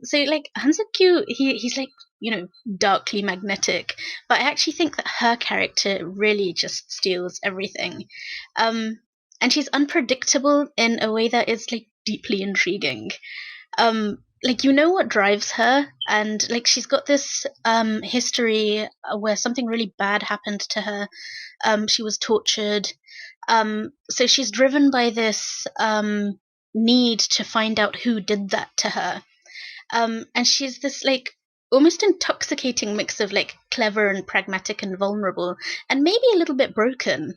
So like Han Suk-kyu, he's like, you know, darkly magnetic, but I actually think that her character really just steals everything. And she's unpredictable in a way that is like deeply intriguing. Like, you know what drives her, and like she's got this history where something really bad happened to her. She was tortured. So she's driven by this need to find out who did that to her. And she's this like almost intoxicating mix of like clever and pragmatic and vulnerable and maybe a little bit broken.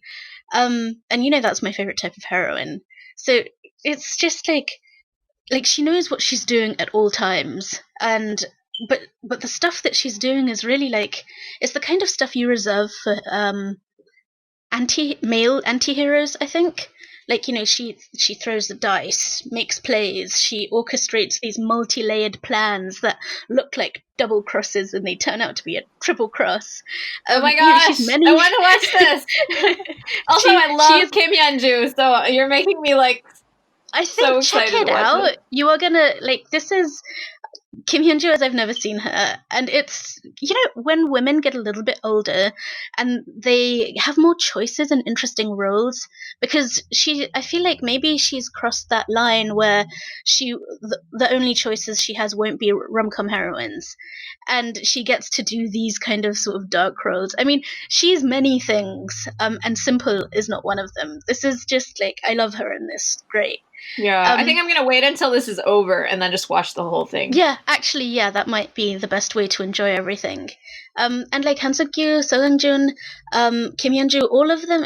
And you know, that's my favorite type of heroine. So it's just like she knows what she's doing at all times, and but the stuff that she's doing is really like, it's the kind of stuff you reserve for male anti-heroes, I think. Like, she throws the dice, makes plays, she orchestrates these multi-layered plans that look like double crosses and they turn out to be a triple cross. Oh my She's gosh, many. I want to watch this. Also, I love Kim Hyun-joo, so you're making me like I think so check excited it to watch out. this. You are gonna like, this is Kim Hyun-joo as I've never seen her, and it's, when women get a little bit older and they have more choices and interesting roles, because I feel like maybe she's crossed that line where the only choices she has won't be rom-com heroines, and she gets to do these kind of sort of dark roles. I mean, she's many things, and Simple is not one of them. This is just like, I love her in this. Great. Yeah, I think I'm gonna wait until this is over and then just watch the whole thing. Yeah, actually, yeah, that might be the best way to enjoy everything. And like Han Suk-kyu, So Eun-jun, Kim Yeon-ju, all of them.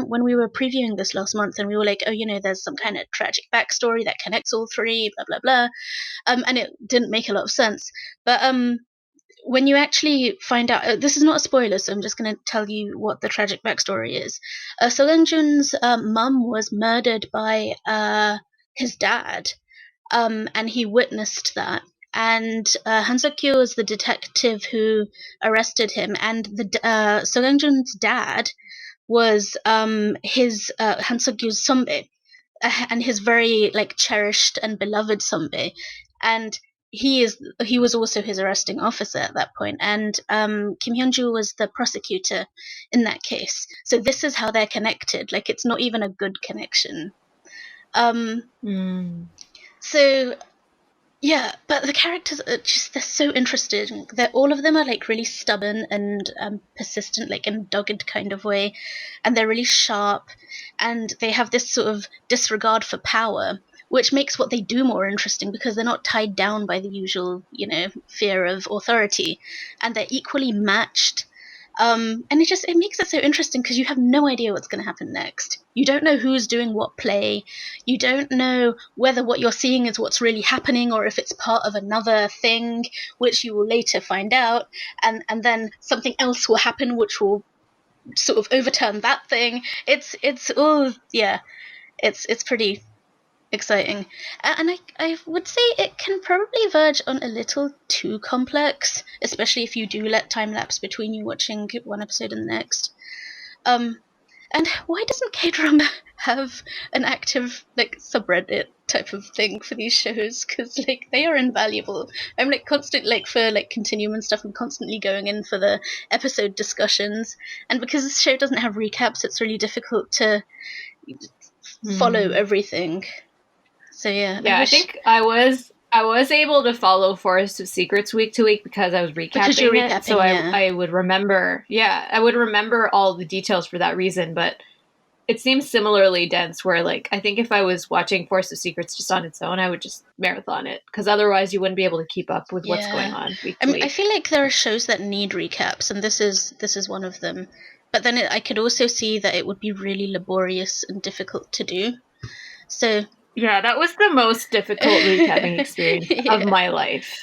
When we were previewing this last month, and we were like, oh, there's some kind of tragic backstory that connects all three, blah blah blah. And it didn't make a lot of sense. But when you actually find out, this is not a spoiler, so I'm just going to tell you what the tragic backstory is. So Eun-jun's mum was murdered by his dad, and he witnessed that. And Han Suk-kyu is the detective who arrested him, and So Eun-jun's dad was his Han Suk-kyu's sonbae, and his very like cherished and beloved sonbae, and he was also his arresting officer at that point, and Kim Hyun-joo was the prosecutor in that case. So this is how they're connected. Like, it's not even a good connection. So yeah, but the characters are they're so interesting. All of them are like really stubborn and persistent, like in a dogged kind of way, and they're really sharp, and they have this sort of disregard for power, which makes what they do more interesting because they're not tied down by the usual, fear of authority, and they're equally matched. And it makes it so interesting because you have no idea what's going to happen next. You don't know who's doing what play. You don't know whether what you're seeing is what's really happening or if it's part of another thing, which you will later find out. And then something else will happen, which will sort of overturn that thing. It's all, yeah, it's pretty exciting. And I would say it can probably verge on a little too complex, especially if you do let time lapse between you watching one episode and the next. And why doesn't K-drama have an active like subreddit type of thing for these shows? Because like, they are invaluable. I'm like constant, like, for like Continuum and stuff, I'm constantly going in for the episode discussions, and because this show doesn't have recaps, it's really difficult to follow everything. So yeah, I think I was able to follow Forest of Secrets week to week because I was recapping it. So yeah. I would remember. Yeah, I would remember all the details for that reason. But it seems similarly dense. Where like, I think if I was watching Forest of Secrets just on its own, I would just marathon it because otherwise you wouldn't be able to keep up with what's going on week to week. I feel like there are shows that need recaps, and this is one of them. But then I could also see that it would be really laborious and difficult to do. So yeah, that was the most difficult recapping experience of my life.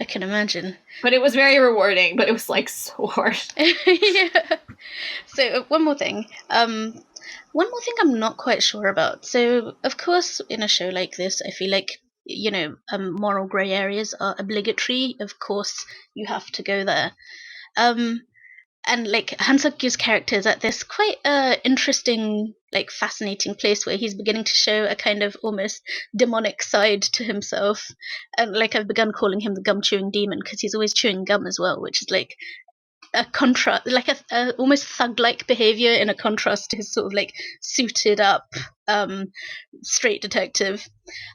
I can imagine. But it was very rewarding, but it was like so hard. Yeah. So one more thing I'm not quite sure about. So of course, in a show like this, I feel like, moral grey areas are obligatory. Of course, you have to go there. And like, Han Suk-kyu's character is at this quite interesting, like, fascinating place where he's beginning to show a kind of almost demonic side to himself. And like, I've begun calling him the gum chewing demon because he's always chewing gum as well, which is like a contrast, like a almost thug-like behavior in a contrast to his sort of like suited up straight detective.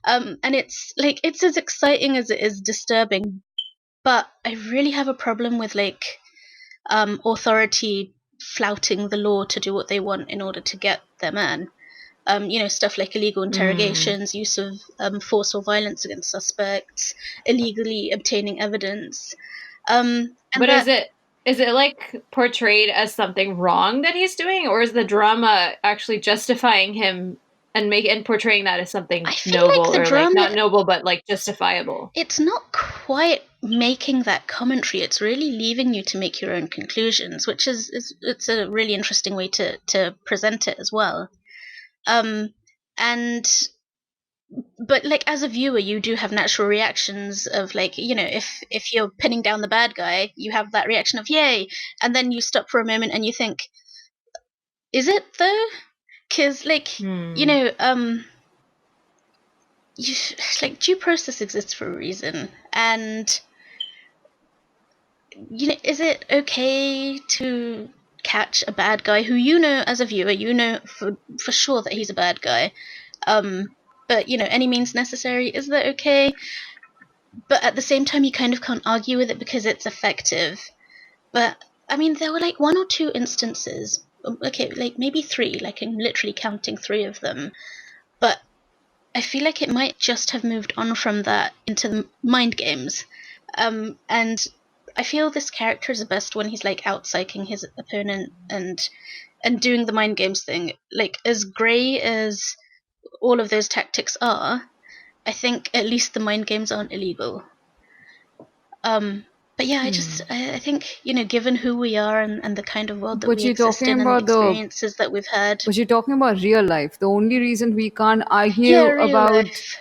And it's like, it's as exciting as it is disturbing, but I really have a problem with like authority flouting the law to do what they want in order to get their man. Stuff like illegal interrogations, use of force or violence against suspects, illegally obtaining evidence. But is it like portrayed as something wrong that he's doing, or is the drama actually justifying him and portraying that as something I feel noble, like the or drama, not noble, but justifiable. It's not quite making that commentary. It's really leaving you to make your own conclusions, which is it's a really interesting way to present it as well. And but as a viewer, you do have natural reactions of if you're pinning down the bad guy, you have that reaction of yay, and then you stop for a moment and you think, is it though? Because due process exists for a reason, and is it okay to catch a bad guy who as a viewer for sure that he's a bad guy, but any means necessary, is that okay? But at the same time, you kind of can't argue with it because it's effective. But I mean, there were one or two instances, okay, maybe three, I'm literally counting three of them, but I feel like it might just have moved on from that into the mind games. And I feel this character is the best when he's out psyching his opponent and doing the mind games thing. As grey as all of those tactics are, I think at least the mind games aren't illegal. But yeah, I think, given who we are and the kind of world that But we you're exist talking in and the about the experiences that we've had. But you're talking about real life. The only reason we can't Yeah, real life.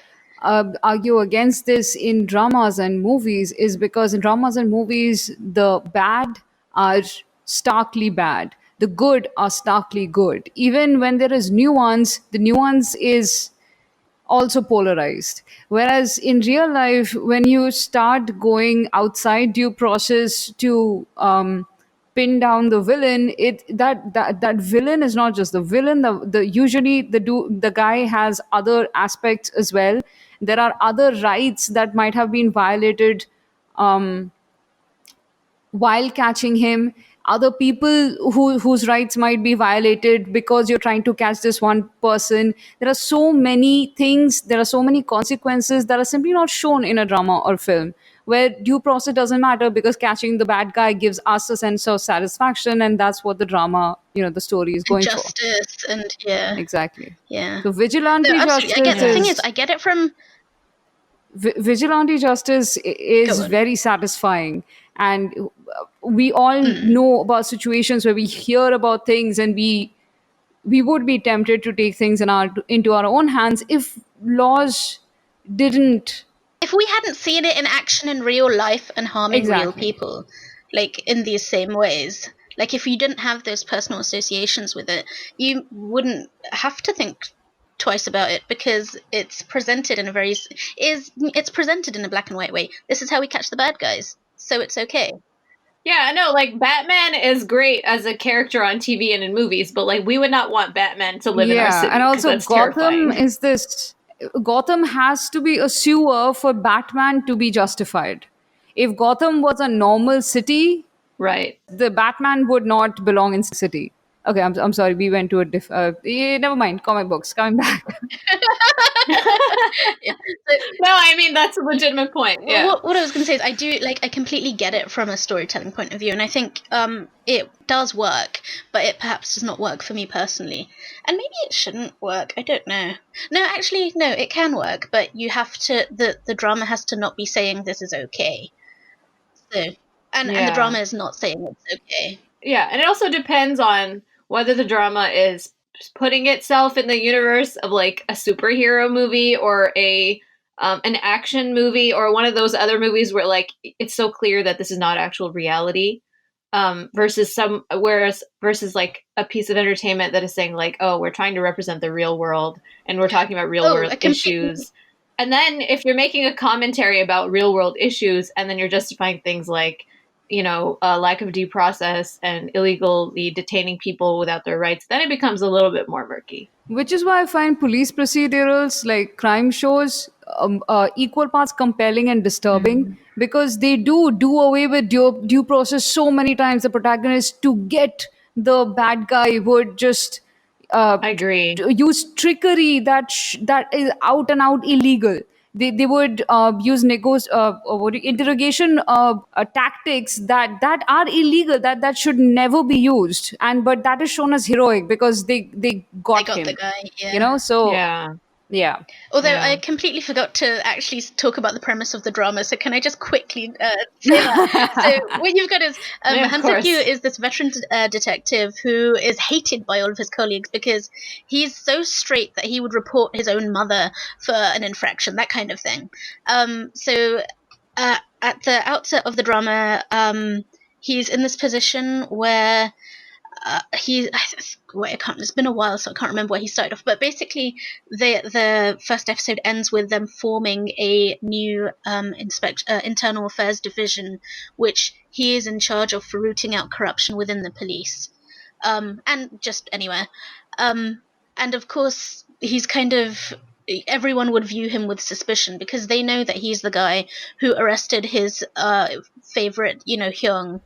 argue against this in dramas and movies is because in dramas and movies, the bad are starkly bad. The good are starkly good. Even when there is nuance, the nuance is also polarized. Whereas in real life, when you start going outside due process to pin down the villain, that villain is not just the villain. The usually the guy has other aspects as well. There are other rights that might have been violated while catching him, other people whose rights might be violated because you're trying to catch this one person. There are so many things, there are so many consequences that are simply not shown in a drama or film, where due process doesn't matter because catching the bad guy gives us a sense of satisfaction, and that's what the drama, the story is going for. Justice and yeah. Exactly. Yeah. So No, vigilante absolutely. justice The thing is, I get it from vigilante justice is Go on. very satisfying, and we all know about situations where we hear about things and we would be tempted to take things into our own hands if laws didn't. If we hadn't seen it in action in real life and harming real Exactly. people, in these same ways, if you didn't have those personal associations with it, you wouldn't have to think twice about it because it's presented in it's presented in a black and white way. This is how we catch the bad guys, so it's okay. Yeah, I know, Batman is great as a character on TV and in movies, but we would not want Batman to live in our city. And also that's Gotham terrifying. Gotham has to be a sewer for Batman to be justified. If Gotham was a normal city, Right. the Batman would not belong in city. Okay, I'm sorry. We went to a never mind. Comic books. Coming back. Yeah. No, I mean that's a legitimate point. Yeah. What I was going to say is I do I completely get it from a storytelling point of view, and I think it does work, but it perhaps does not work for me personally, and maybe it shouldn't work. I don't know. No, actually, no, it can work, but you have to the drama has to not be saying this is okay. So and the drama is not saying it's okay. Yeah, and it also depends on whether the drama is putting itself in the universe of a superhero movie or an action movie or one of those other movies where it's so clear that this is not actual reality, versus a piece of entertainment that is saying oh, we're trying to represent the real world and we're talking about real world issues. And then if you're making a commentary about real world issues and then you're justifying things lack of due process and illegally detaining people without their rights, then it becomes a little bit more murky. Which is why I find police procedurals like crime shows equal parts compelling and disturbing, because they do away with due process so many times. The protagonist, to get the bad guy, would just I agree. use trickery that is out and out illegal. they would use interrogation tactics that are illegal, that should never be used, and but that is shown as heroic because they I got got the him, guy, yeah. so Yeah. yeah. Although Yeah. I completely forgot to actually talk about the premise of the drama, so can I just quickly say that? So what you've got is Yeah, of Han course. Suk-yu is this veteran detective who is hated by all of his colleagues because he's so straight that he would report his own mother for an infraction, that kind of thing. So at the outset of the drama, he's in this position where I can't. It's been a while, so I can't remember where he started off. But basically, the first episode ends with them forming a new internal affairs division, which he is in charge of for rooting out corruption within the police, and just anywhere. And of course, he's kind of everyone would view him with suspicion because they know that he's the guy who arrested his favorite, Hyung,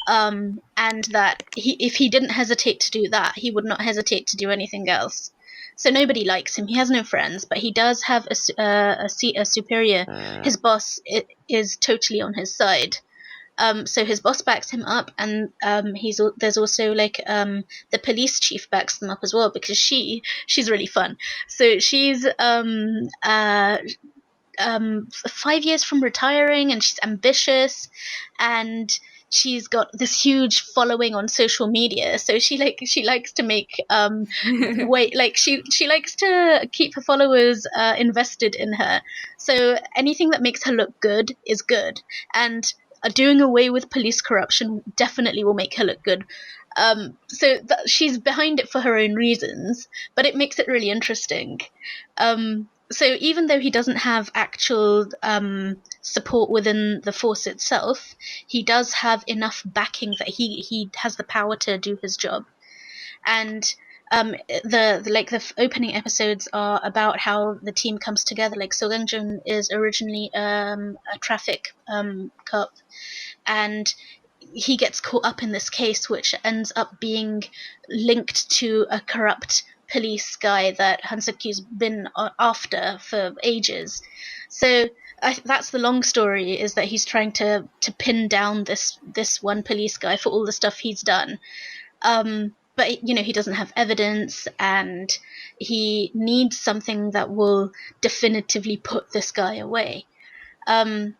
and that if he didn't hesitate to do that, he would not hesitate to do anything else. So nobody likes him. He has no friends, but he does have a superior. His boss is totally on his side. So his boss backs him up, and there's also the police chief backs them up as well because she's really fun. So she's 5 years from retiring, and she's ambitious, and she's got this huge following on social media. So she likes to make she likes to keep her followers invested in her. So anything that makes her look good is good, and doing away with police corruption definitely will make her look good. So she's behind it for her own reasons, but it makes it really interesting. So even though he doesn't have actual support within the force itself, he does have enough backing that he has the power to do his job. And the opening episodes are about how the team comes together. Like So Jung is originally a traffic cop, and he gets caught up in this case, which ends up being linked to a corrupt police guy that Han Suk-yu's been after for ages. So that's the long story, is that he's trying to pin down this one police guy for all the stuff he's done. But he doesn't have evidence, and he needs something that will definitively put this guy away. And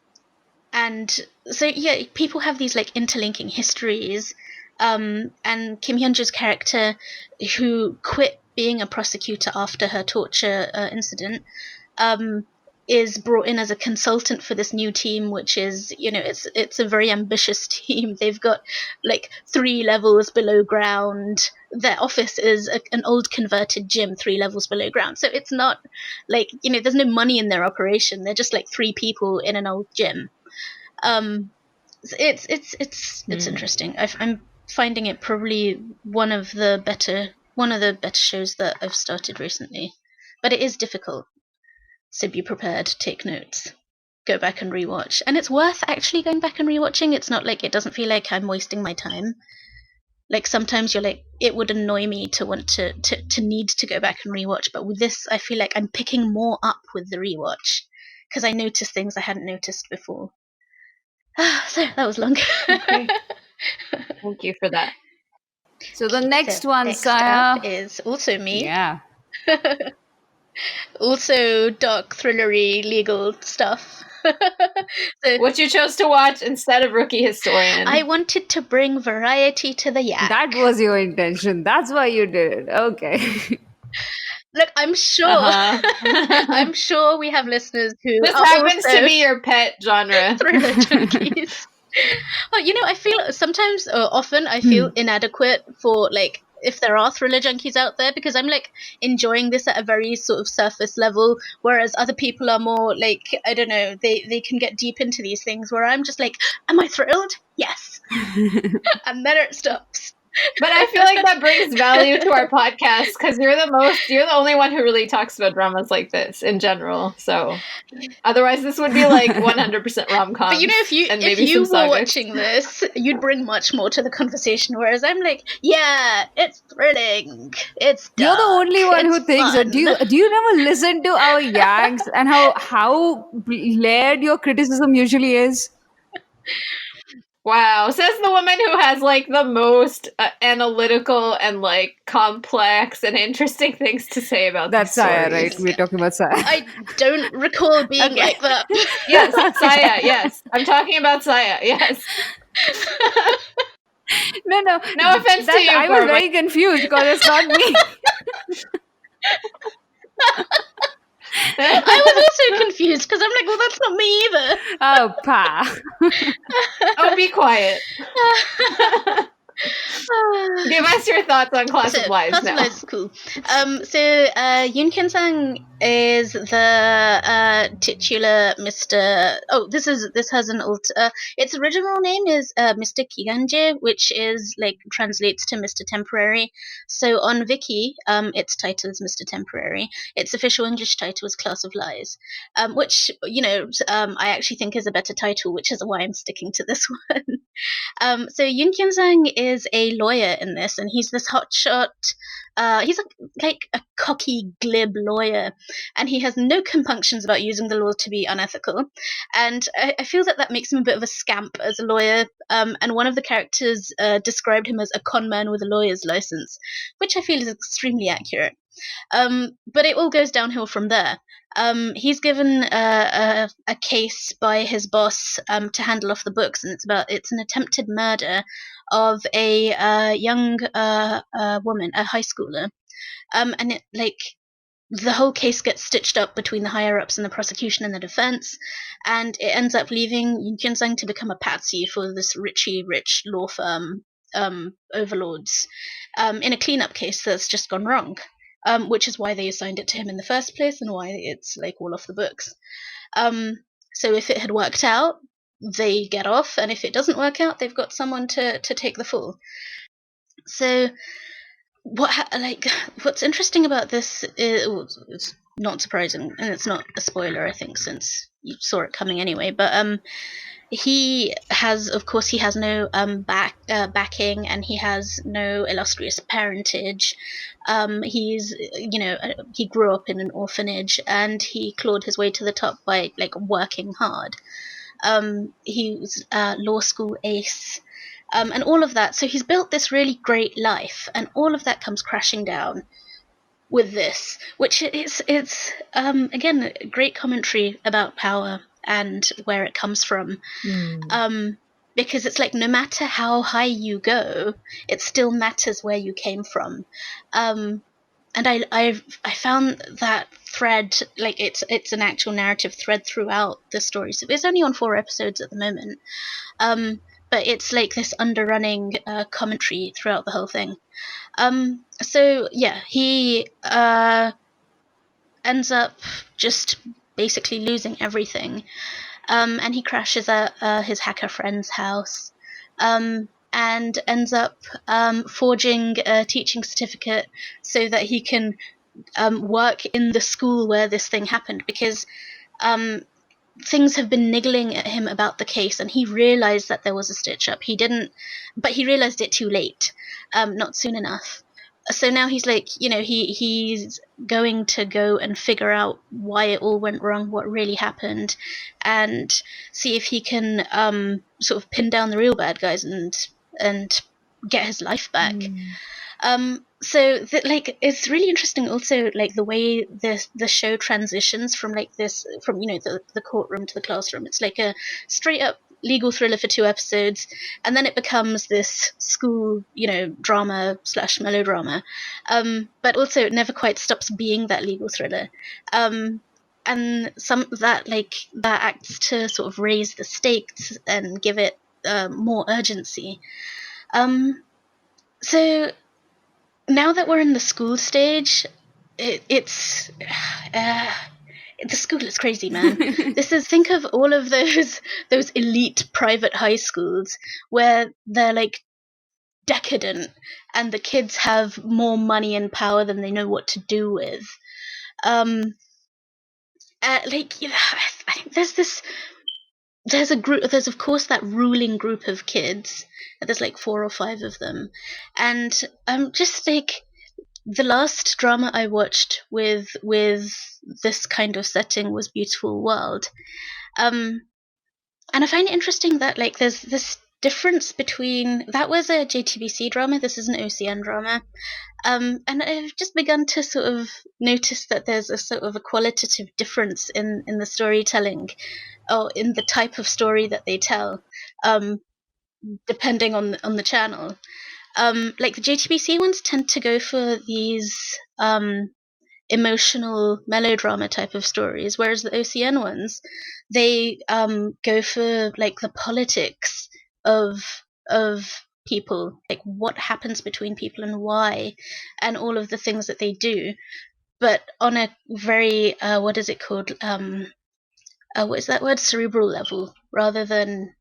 so people have these interlinking histories. And Kim Hyun-ju's character, who quit being a prosecutor after her torture incident, is brought in as a consultant for this new team, which is it's a very ambitious team. They've got 3 levels below ground. Their office is an old converted gym 3 levels below ground. So it's not there's no money in their operation. They're just 3 people in an old gym. It's interesting. I'm finding it probably one of the better shows that I've started recently, but it is difficult. So be prepared, take notes, go back and rewatch, and it's worth actually going back and rewatching. It's not it doesn't feel like I'm wasting my time. Sometimes you're it would annoy me to want to need to go back and rewatch, but with this I feel like I'm picking more up with the rewatch because I notice things I hadn't noticed before. So that was long. Okay. Thank you for that. So the next one, next Saya, up is also me. yeah. Also dark, thrillery, legal stuff. So What you chose to watch instead of Rookie Historian? I wanted to bring variety to the yak. That was your intention. That's why you did it. Okay. Look, I'm sure. I'm sure we have listeners who this are happens also to be your pet genre. thriller junkies. Well, I feel sometimes, or often, I feel inadequate for if there are thriller junkies out there, because I'm enjoying this at a very sort of surface level, whereas other people are more I don't know, they can get deep into these things, where I'm just am I thrilled? Yes. And then it stops. But I feel like that brings value to our podcast because you're the only one who really talks about dramas like this in general. So otherwise, this would be like 100% rom-com. But you know, if you were watching this, you'd bring much more to the conversation. Whereas I'm like, yeah, it's thrilling, it's dark, You're the only one who it's thinks that. fun. Do you never listen to our yanks and how layered your criticism usually is? Wow, says the woman who has like the most analytical and like complex and interesting things to say about That's these Saya, stories. right? We're talking about Saya. I don't recall being Okay. like that. Yes, Saya, yes. I'm talking about Saya, yes. No. No offense to you, I was Cor, very confused because it's not me. I was also confused because I'm like, well, that's not me either. Oh, pa. Oh, be quiet. Give us your thoughts on Class of Lies Class now. of Lies is cool. Yoon Kyun-sang is the titular Mr. Oh, this has an its original name is Mr. Kiganje, which is like translates to Mr. Temporary. So on Viki, its title is Mr. Temporary. Its official English title is Class of Lies, which I actually think is a better title, which is why I'm sticking to this one. So Yoon Kyun-sang is a lawyer in this, and he's this hotshot. He's like a cocky, glib lawyer, and he has no compunctions about using the law to be unethical. And I feel that makes him a bit of a scamp as a lawyer. And one of the characters described him as a con man with a lawyer's license, which I feel is extremely accurate. But it all goes downhill from there. He's given a case by his boss to handle off the books, and it's an attempted murder of a young woman, a high schooler, and it the whole case gets stitched up between the higher ups and the prosecution and the defense, and it ends up leaving Yoon Kyun-sang to become a patsy for this rich law firm overlords in a cleanup case that's just gone wrong. Which is why they assigned it to him in the first place and why it's like all off the books. So if it had worked out, they get off, and if it doesn't work out, they've got someone to take the fall. So what's interesting about this is it's not surprising, and it's not a spoiler, I think, since you saw it coming anyway. But he has no backing, and he has no illustrious parentage. He grew up in an orphanage, and he clawed his way to the top by working hard. He was a law school ace, and all of that. So he's built this really great life, and all of that comes crashing down with this, which it's again a great commentary about power and where it comes from. Because it's like no matter how high you go, it still matters where you came from. And I found that thread, like it's an actual narrative thread throughout the story. So it's only on 4 episodes at the moment, but it's like this underrunning commentary throughout the whole thing. So yeah, he ends up just basically losing everything. And he crashes at his hacker friend's house, and ends up forging a teaching certificate so that he can work in the school where this thing happened, because things have been niggling at him about the case, and he realized that there was a stitch up. He didn't, but he realized it too late, not soon enough. So now he's like, he's going to go and figure out why it all went wrong, what really happened, and see if he can sort of pin down the real bad guys and get his life back. So it's really interesting also, like the way the show transitions from the courtroom to the classroom. It's like a straight up legal thriller for 2 episodes, and then it becomes this school drama / melodrama, but also it never quite stops being that legal thriller, and some that acts to sort of raise the stakes and give it more urgency. So now that we're in the school stage, it's the school is crazy, man. Think of all of those elite private high schools where they're like decadent, and the kids have more money and power than they know what to do with. Like, you know, I think there's a group, there's of course that ruling group of kids. There's like 4 or 5 of them, and just like the last drama I watched with this kind of setting was Beautiful World. And I find it interesting that like there's this difference between that was a JTBC drama, this is an OCN drama. And I've just begun to sort of notice that there's a sort of a qualitative difference in the storytelling, or in the type of story that they tell, depending on the channel. Like the JTBC ones tend to go for these emotional melodrama type of stories, whereas the OCN ones, they go for like the politics of people, like what happens between people and why, and all of the things that they do, but on a very what is it called? What is that word? Cerebral level, rather than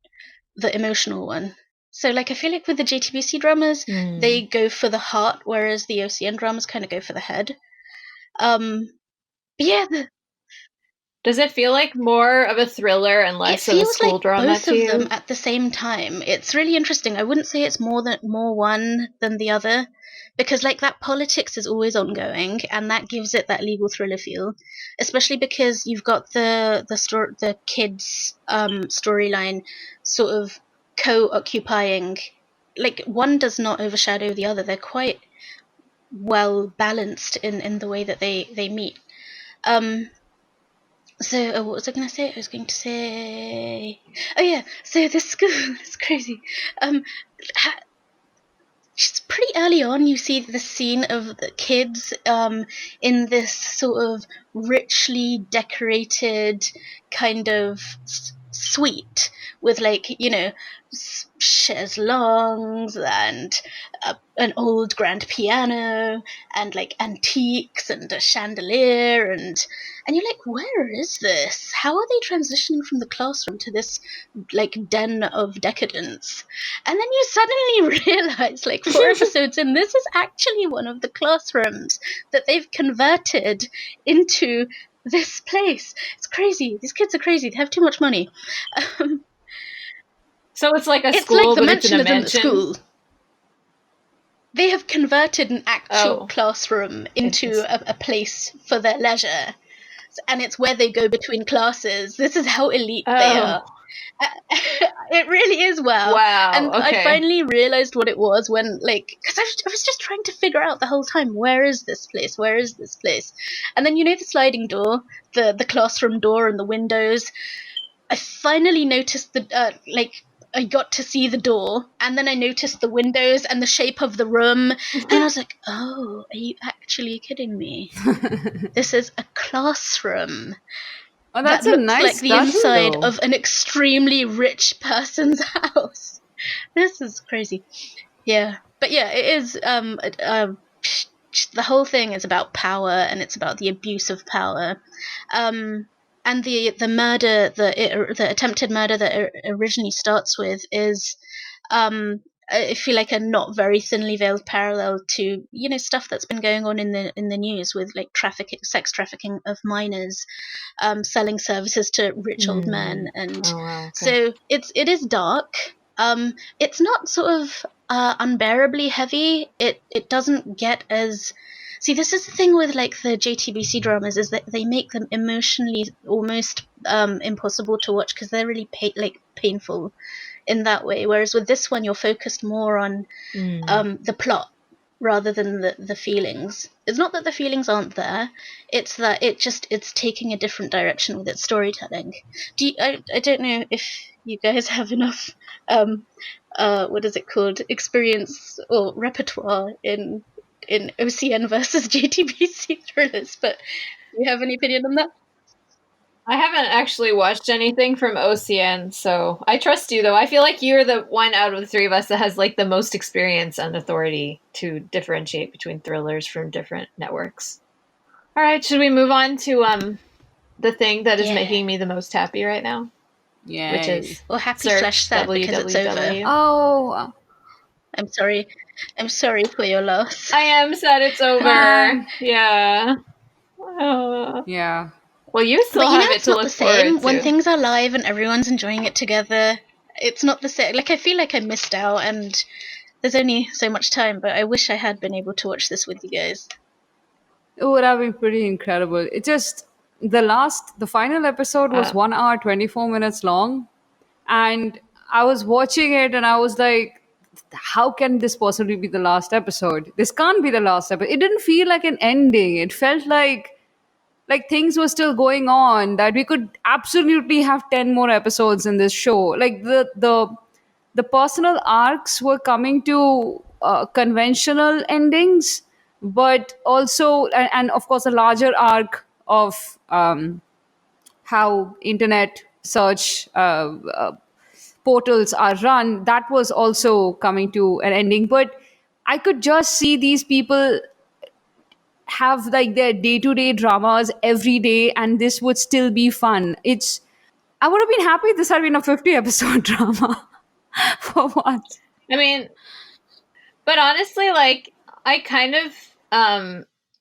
the emotional one. So like I feel like with the JTBC dramas, they go for the heart, whereas the OCN dramas kind of go for the head. Yeah, Does it feel like more of a thriller and less of a school like drama both to you? of them at the same time. It's really interesting. I wouldn't say it's more one than the other, because like that politics is always ongoing, and that gives it that legal thriller feel. Especially because you've got the kids storyline sort of co-occupying. Like one does not overshadow the other. They're quite well balanced in the way that they meet. So what was I going to say? I was going to say, oh yeah. So the school is crazy. Just pretty early on, you see the scene of the kids in this sort of richly decorated kind of suite with, like, you know, chaise longues and an old grand piano and like antiques and a chandelier, and you're like, where is this? How are they transitioning from the classroom to this like den of decadence? And then you suddenly realize, like 4 episodes in, this is actually one of the classrooms that they've converted into this place. It's crazy. These kids are crazy. They have too much money. So it's like a It's school, like the but it's mention an of them at mansion. school. They have converted an actual Oh. classroom into a place for their leisure. And it's where they go between classes. This is how elite they are. It really is. Wow. And Okay. I finally realized what it was when, like, because I was just trying to figure out the whole time, where is this place? Where is this place? And then, you know, the sliding door, the classroom door and the windows. I finally noticed the, I got to see the door, and then I noticed the windows and the shape of the room, and I was like, oh, are you actually kidding me? This is a classroom. Oh, that's that a looks nice like the touch, inside though. of an extremely rich person's house. This is crazy. Yeah, but yeah, it is. The whole thing is about power, and it's about the abuse of power. And the murder, the attempted murder that it originally starts with is, I feel like a not very thinly veiled parallel to, you know, stuff that's been going on in the news with like sex trafficking of minors, selling services to rich old men, and so it is dark. It's not sort of unbearably heavy. It doesn't get as. See, this is the thing with like the JTBC dramas, is that they make them emotionally almost impossible to watch, because they're really painful in that way. Whereas with this one, you're focused more on the plot rather than the feelings. It's not that the feelings aren't there; it's that it's taking a different direction with its storytelling. I don't know if you guys have enough what is it called, experience or repertoire in OCN versus JTBC thrillers, but do you have any opinion on that? I haven't actually watched anything from OCN, so I trust you, though. I feel like you're the one out of the 3 of us that has like the most experience and authority to differentiate between thrillers from different networks. All right, should we move on to the thing that is making me the most happy right now? Yes. Which is or happy search / sad because it's over. www. Oh, I'm sorry. I'm sorry for your loss. I am sad it's over. Ah. Yeah. Oh. Yeah. Well, you still But you know, have it it's to not the look forward same when to. things are live and everyone's enjoying it together. It's not the same. Like, I feel like I missed out, and there's only so much time, but I wish I had been able to watch this with you guys. It would have been pretty incredible. It just the final episode was 1 hour 24 minutes long, and I was watching it and I was like, how can this possibly be the last episode? This can't be the last episode. It didn't feel like an ending. It felt like things were still going on, that we could absolutely have 10 more episodes in this show. Like the personal arcs were coming to conventional endings, but also and of course a larger arc of how internet search portals are run, that was also coming to an ending. But I could just see these people have like their day-to-day dramas every day, and this would still be fun. I would have been happy if this had been a 50 episode drama for once. I mean, but honestly, like, I kind of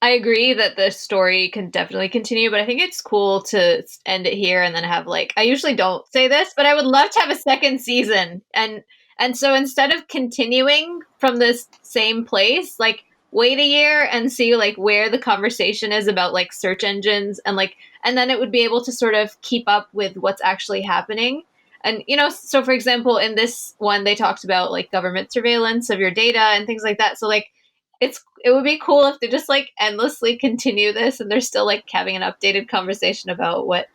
I agree that the story can definitely continue, but I think it's cool to end it here and then have, like, I usually don't say this, but I would love to have a second season. And so instead of continuing from this same place, like, wait a year and see, like, where the conversation is about, like, search engines, and, like, and then it would be able to sort of keep up with what's actually happening. And, you know, so for example, in this one, they talked about, like, government surveillance of your data and things like that. So, like, it would be cool if they just, like, endlessly continue this and they're still, like, having an updated conversation about what,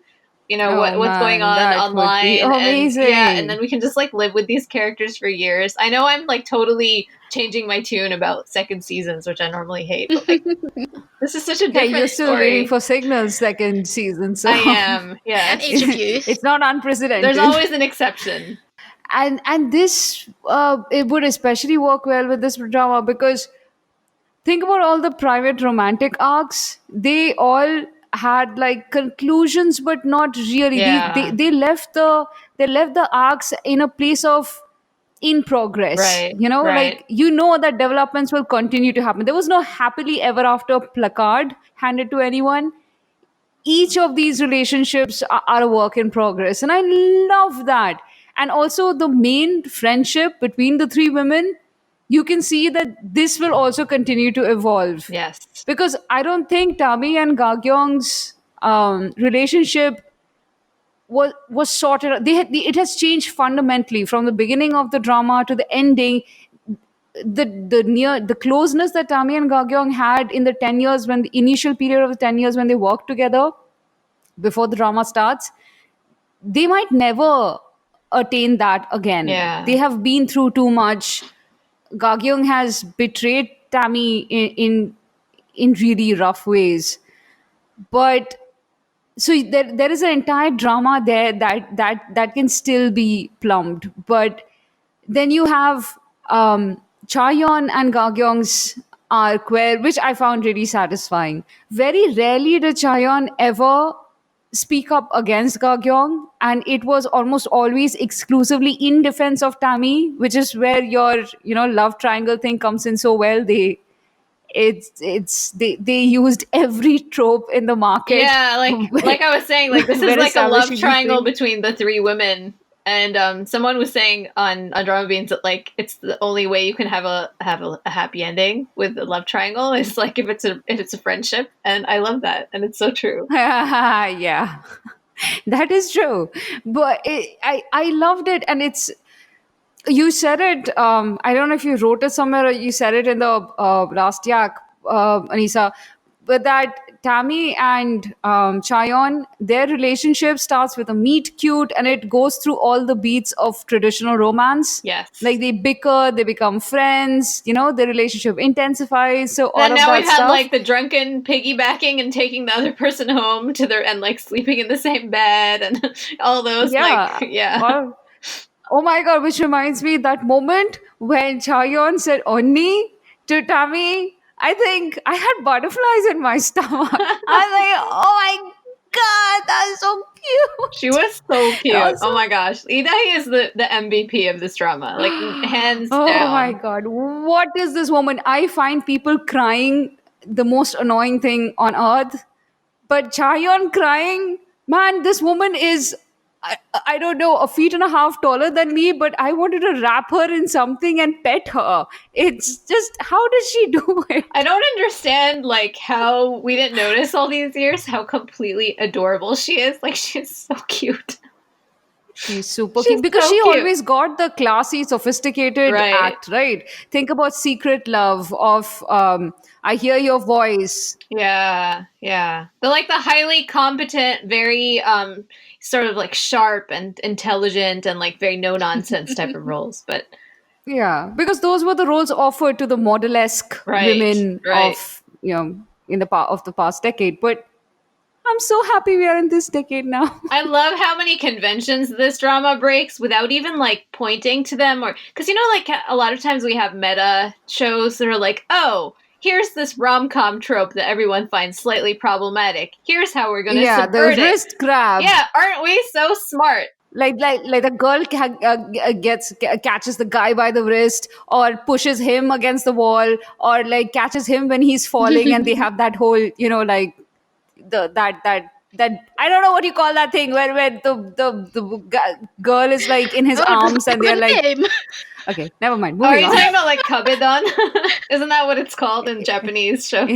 you know, Oh, what's going man, on that would online. be And amazing. yeah, and then we can just, like, live with these characters for years. I know I'm, like, totally changing my tune about second seasons, which I normally hate, but, like, this is such a Hey, different you're still story. waiting for Signal's second season, so I am, yes. And Age of Youth. it's not unprecedented. There's always an exception. And this it would especially work well with this drama, because think about all the private romantic arcs. They all had like conclusions, but not really. Yeah. They left the arcs in a place of in progress. Right, You know, right. like, you know that developments will continue to happen. There was no happily ever after placard handed to anyone. Each of these relationships are a work in progress, and I love that. And also the main friendship between the three women, you can see that this will also continue to evolve. Yes. Because I don't think Tami and Gagyong's relationship was sorted out. It has changed fundamentally from the beginning of the drama to the ending. The closeness that Tami and Gagyong had in the 10 years, when the initial period of the 10 years when they worked together before the drama starts, they might never attain that again. Yeah. They have been through too much. Gagyong has betrayed Tammy in really rough ways. But so there is an entire drama there that can still be plumbed. But then you have Chayon and Gagyong's arc, which I found really satisfying. Very rarely did Chayon ever speak up against Gagyong, and it was almost always exclusively in defense of Tammy, which is where your love triangle thing comes in so well. They used every trope in the market. Yeah, like I was saying, like, this is We're like a love establishing these triangle things. between the three women. And someone was saying on Drama Beans that, like, it's the only way you can have a happy ending with a love triangle is, like, if it's a friendship. And I love that, and it's so true. Yeah, that is true. But I loved it, and you said it. I don't know if you wrote it somewhere or you said it in the last yak, Anisa, but that Tammy and Chayon, their relationship starts with a meet cute, and it goes through all the beats of traditional romance. Yes. Like, they bicker, they become friends. The relationship intensifies. So all Then of now that we've had, stuff. like, the drunken piggybacking and taking the other person home and, like, sleeping in the same bed and all those. Yeah. Like, yeah. Well, oh my god, which reminds me that moment when Chayon said Onni to Tammy, I think I had butterflies in my stomach. I was like, oh my god, that's so cute. She was so cute. Also- Oh my gosh. Lee Dae is the MVP of this drama. Like, hands Oh down. my god, what is this woman? I find people crying the most annoying thing on earth. But Chaeyeon crying, man, this woman is, I don't know, a feet and a half taller than me, but I wanted to wrap her in something and pet her. It's just, how does she do it? I don't understand, like, how we didn't notice all these years how completely adorable she is. Like, she's so cute. She's super She's cute because so she cute. always got the classy, sophisticated Right. act, right? Think about Secret Love of I Hear Your Voice. Yeah, yeah. The highly competent, very sort of like sharp and intelligent and like very no nonsense type of roles. But Yeah, because those were the roles offered to the model-esque Right, women right. of, in the past decade. But I'm so happy we are in this decade now. I love how many conventions this drama breaks without even like pointing to them, or because like a lot of times we have meta shows that are like, oh, here's this rom-com trope that everyone finds slightly problematic. Here's how we're gonna Yeah, the subvert it. wrist grab. Yeah, aren't we so smart? Like the girl catches the guy by the wrist, or pushes him against the wall, or like catches him when he's falling, and they have that whole like that I don't know what you call that thing where the girl is like in his arms and they're like, name. okay, never mind. Oh, are Moving you on. talking about like kabedon? Isn't that what it's called in Japanese show?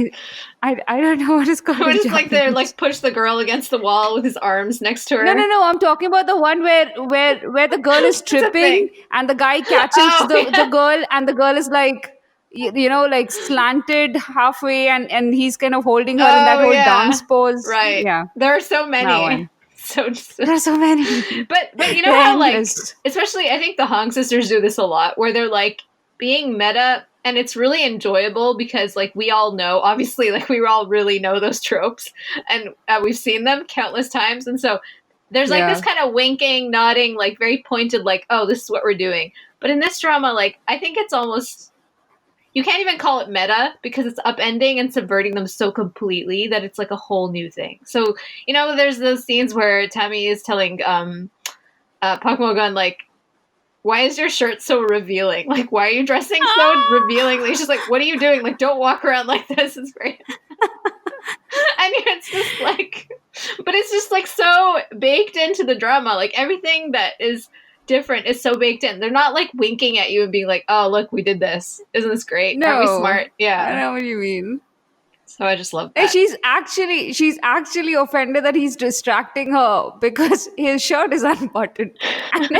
I don't know what it's called. When in it's like they're Japanese. like push the girl against the wall with his arms next to her. No. I'm talking about the one where the girl is a tripping thing. and the guy catches Oh, the yeah. girl, and the girl is like, like slanted halfway, and he's kind of holding her in that Oh, whole yeah. dance pose. Right. Yeah. There are so That many. one. So just, There are so many. but you know They're how like endless. especially I think the Hong sisters do this a lot where they're like being meta, and it's really enjoyable because like we all know, obviously, like we all really know those tropes, and we've seen them countless times, and so there's like Yeah. this kind of winking, nodding, like very pointed, like, oh, this is what we're doing. But in this drama, like I think it's almost, you can't even call it meta because it's upending and subverting them so completely that it's like a whole new thing. So, there's those scenes where Tammy is telling Park Mo-gun, like, why is your shirt so revealing? Like, why are you dressing so revealingly? She's just like, what are you doing? Like, don't walk around like this. It's very... and it's just like... But it's just like so baked into the drama. Like, everything that is different is so baked in. They're not like winking at you and being like, oh, look, we did this. Isn't this great? Aren't we smart? I Yeah. know what you mean. So I just love And that. she's actually offended that he's distracting her because his shirt is unbuttoned, and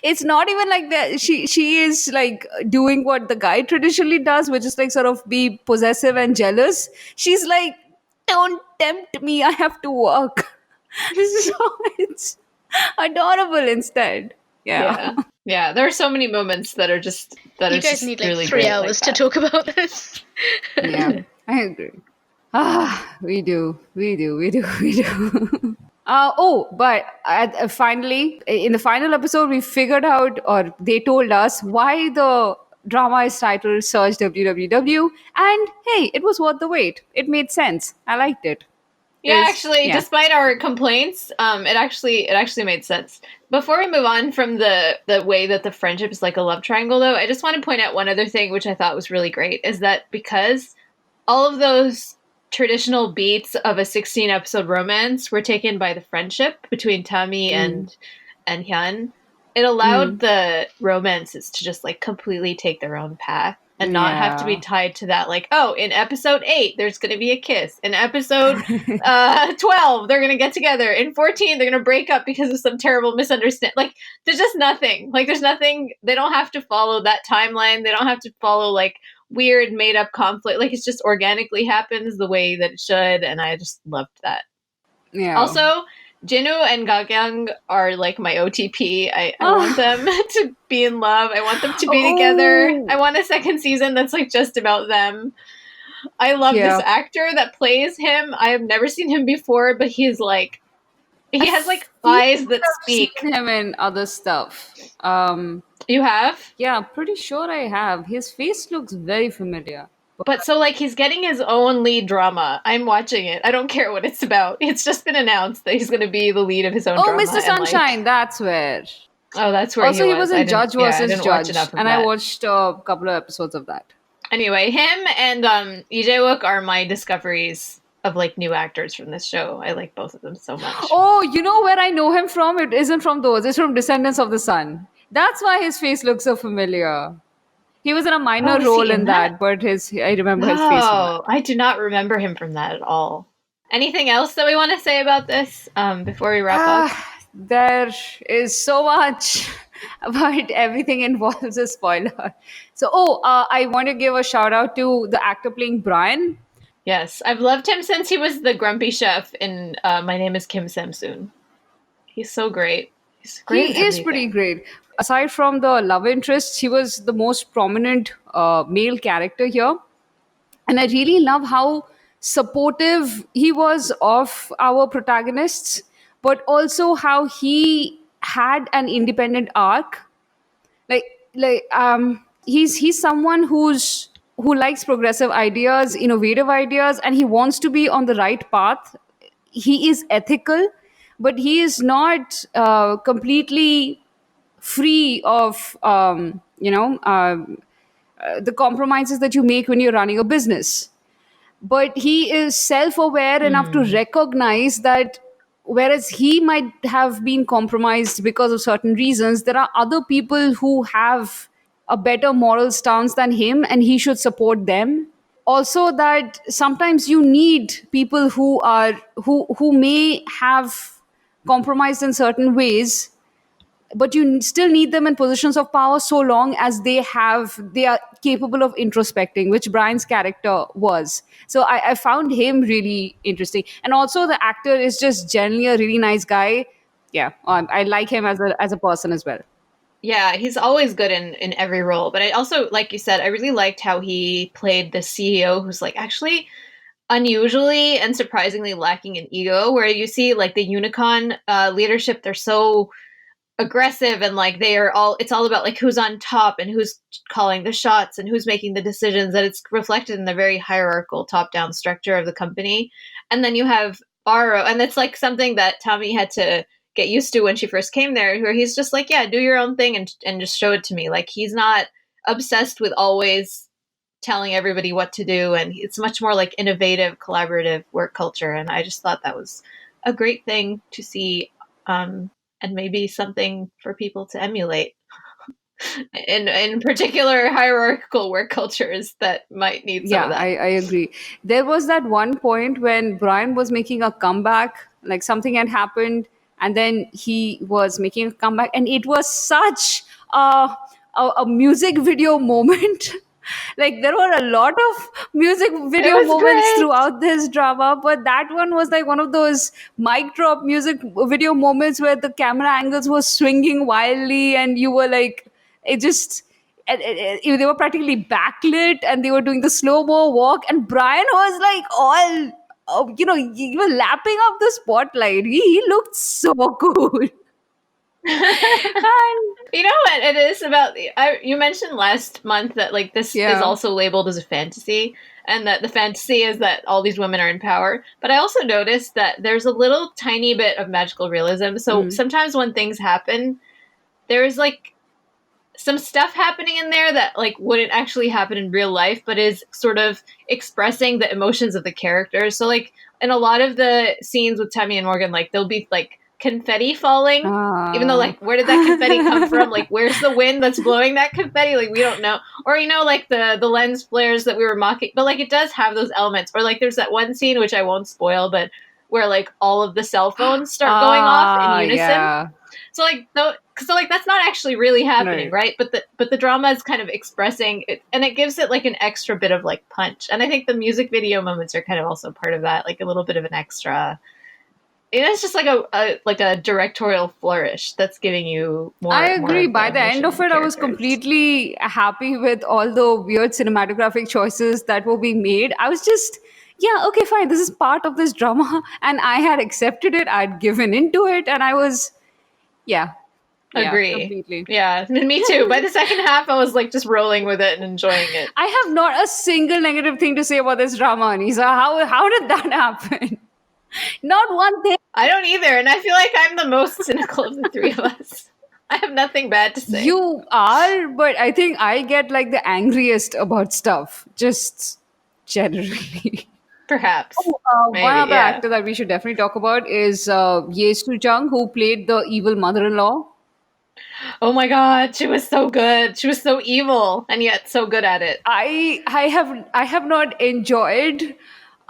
it's not even like that. She is like doing what the guy traditionally does, which is like sort of be possessive and jealous. She's like, don't tempt me, I have to work. So it's adorable instead. Yeah. Yeah. There are so many moments that are just that You are guys just need like really 3 great hours like to that. talk about this. Yeah, I agree. We do. Finally, in the final episode, we figured out, or they told us, why the drama is titled Search WWW. And hey, it was worth the wait. It made sense. I liked it. Yeah, Is- actually, yeah. despite our complaints, it actually made sense. Before we move on from the way that the friendship is like a love triangle, though, I just want to point out one other thing which I thought was really great, is that because all of those traditional beats of a 16 episode romance were taken by the friendship between Tami and Hyun, it allowed the romances to just like completely take their own path and not have to be Yeah. tied to that, like, oh, in episode 8 there's going to be a kiss, in episode 12 they're going to get together, in 14 they're going to break up because of some terrible misunderstanding. Like, there's just nothing, like there's nothing, they don't have to follow that timeline, they don't have to follow like weird made up conflict, like it just organically happens the way that it should, and I just loved that. Yeah. Also, Jinu and Gakyung are like my OTP. I want them to be in love. I want them to be together. I want a second season that's like just about them. I love this actor that plays him. I have never seen him before, but he has like eyes that speak. I've seen him in other stuff. You have? Yeah, pretty sure I have. His face looks very familiar, But so like he's getting his own lead drama. I'm watching it. I don't care what it's about. It's just been announced that he's going to be the lead of his own Oh, drama. Mr. and, like- Sunshine, that's where. oh, that's where Also, he was I in didn't- Judge yeah, I versus didn't watch Judge, enough of and I that. watched a couple of episodes of that. Anyway, him and Lee Jae-wook are my discoveries of like new actors from this show. I like both of them so much. Oh, you know where I know him from? It isn't from those. It's from Descendants of the Sun. That's why his face looks so familiar. He was in a minor is he role in in that? that, but I remember his face from that. Oh, I do not remember him from that at all. Anything else that we want to say about this before we wrap up? There is so much about everything involves a spoiler. So, I want to give a shout out to the actor playing Brian. Yes, I've loved him since he was the grumpy chef in My Name is Kim Samsoon. He's so great. He's great. He is pretty great. Aside from the love interests, he was the most prominent male character here. And I really love how supportive he was of our protagonists, but also how he had an independent arc. He's someone who likes progressive ideas, innovative ideas, and he wants to be on the right path. He is ethical, but he is not completely free of the compromises that you make when you're running a business. But he is self-aware enough to recognize that whereas he might have been compromised because of certain reasons, there are other people who have a better moral stance than him, and he should support them. Also, that sometimes you need people who may have compromised in certain ways, but you still need them in positions of power so long as they are capable of introspecting, which Brian's character was. So I found him really interesting, and also the actor is just generally a really nice guy. Yeah, I like him as a person as well. Yeah, he's always good in every role. But I also, like you said, I really liked how he played the CEO who's like actually unusually and surprisingly lacking in ego, where you see like the Unicon leadership, they're so aggressive and like it's all about like who's on top and who's calling the shots and who's making the decisions, that it's reflected in the very hierarchical top-down structure of the company. And then you have Aro, and it's like something that Tommy had to get used to when she first came there, where he's just like, yeah, do your own thing and just show it to me. Like he's not obsessed with always telling everybody what to do, and it's much more like innovative, collaborative work culture. And I just thought that was a great thing to see, and maybe something for people to emulate in particular hierarchical work cultures that might need some of that. I agree. There was that one point when Brian was making a comeback, like something had happened, and then he was making a comeback, and it was such a music video moment. Like there were a lot of music video was moments great. throughout this drama, but that one was like one of those mic drop music video moments where the camera angles were swinging wildly, and you were like, it just they were practically backlit, and they were doing the slow-mo walk, and Brian was like all you were lapping up the spotlight. He looked so cool. And You know what it is about you mentioned last month that like this is also labeled as a fantasy, and that the fantasy is that all these women are in power. But I also noticed that there's a little tiny bit of magical realism. So sometimes when things happen, there's like some stuff happening in there that like wouldn't actually happen in real life, but is sort of expressing the emotions of the characters. So like in a lot of the scenes with Tammy and Morgan, like there'll be like confetti falling, even though like where did that confetti come from? Like where's the wind that's blowing that confetti? Like we don't know. Or like the lens flares that we were mocking, but like it does have those elements. Or like there's that one scene which I won't spoil, but where like all of the cell phones start going off in unison. Yeah. So like that's not actually really happening, right? But the drama is kind of expressing it, and it gives it like an extra bit of like punch. And I think the music video moments are kind of also part of that, like a little bit of an extra. It's just like a directorial flourish that's giving you more. I agree. More By the end of it, I was completely happy with all the weird cinematographic choices that were being made. I was just, yeah, okay, fine. This is part of this drama, and I had accepted it. I'd given into it, and I was, yeah. Yeah, Agree. completely. Yeah, me too. By the second half, I was like just rolling with it and enjoying it. I have not a single negative thing to say about this drama, Anisa. How did that happen? Not one thing. I don't either, and I feel like I'm the most cynical of the three of us. I have nothing bad to say. You are, but I think I get like the angriest about stuff, just generally. Perhaps. Maybe, One other yeah. actor that we should definitely talk about is Ye Soo-jung, who played the evil mother-in-law. Oh my god, she was so good. She was so evil and yet so good at it. I have not enjoyed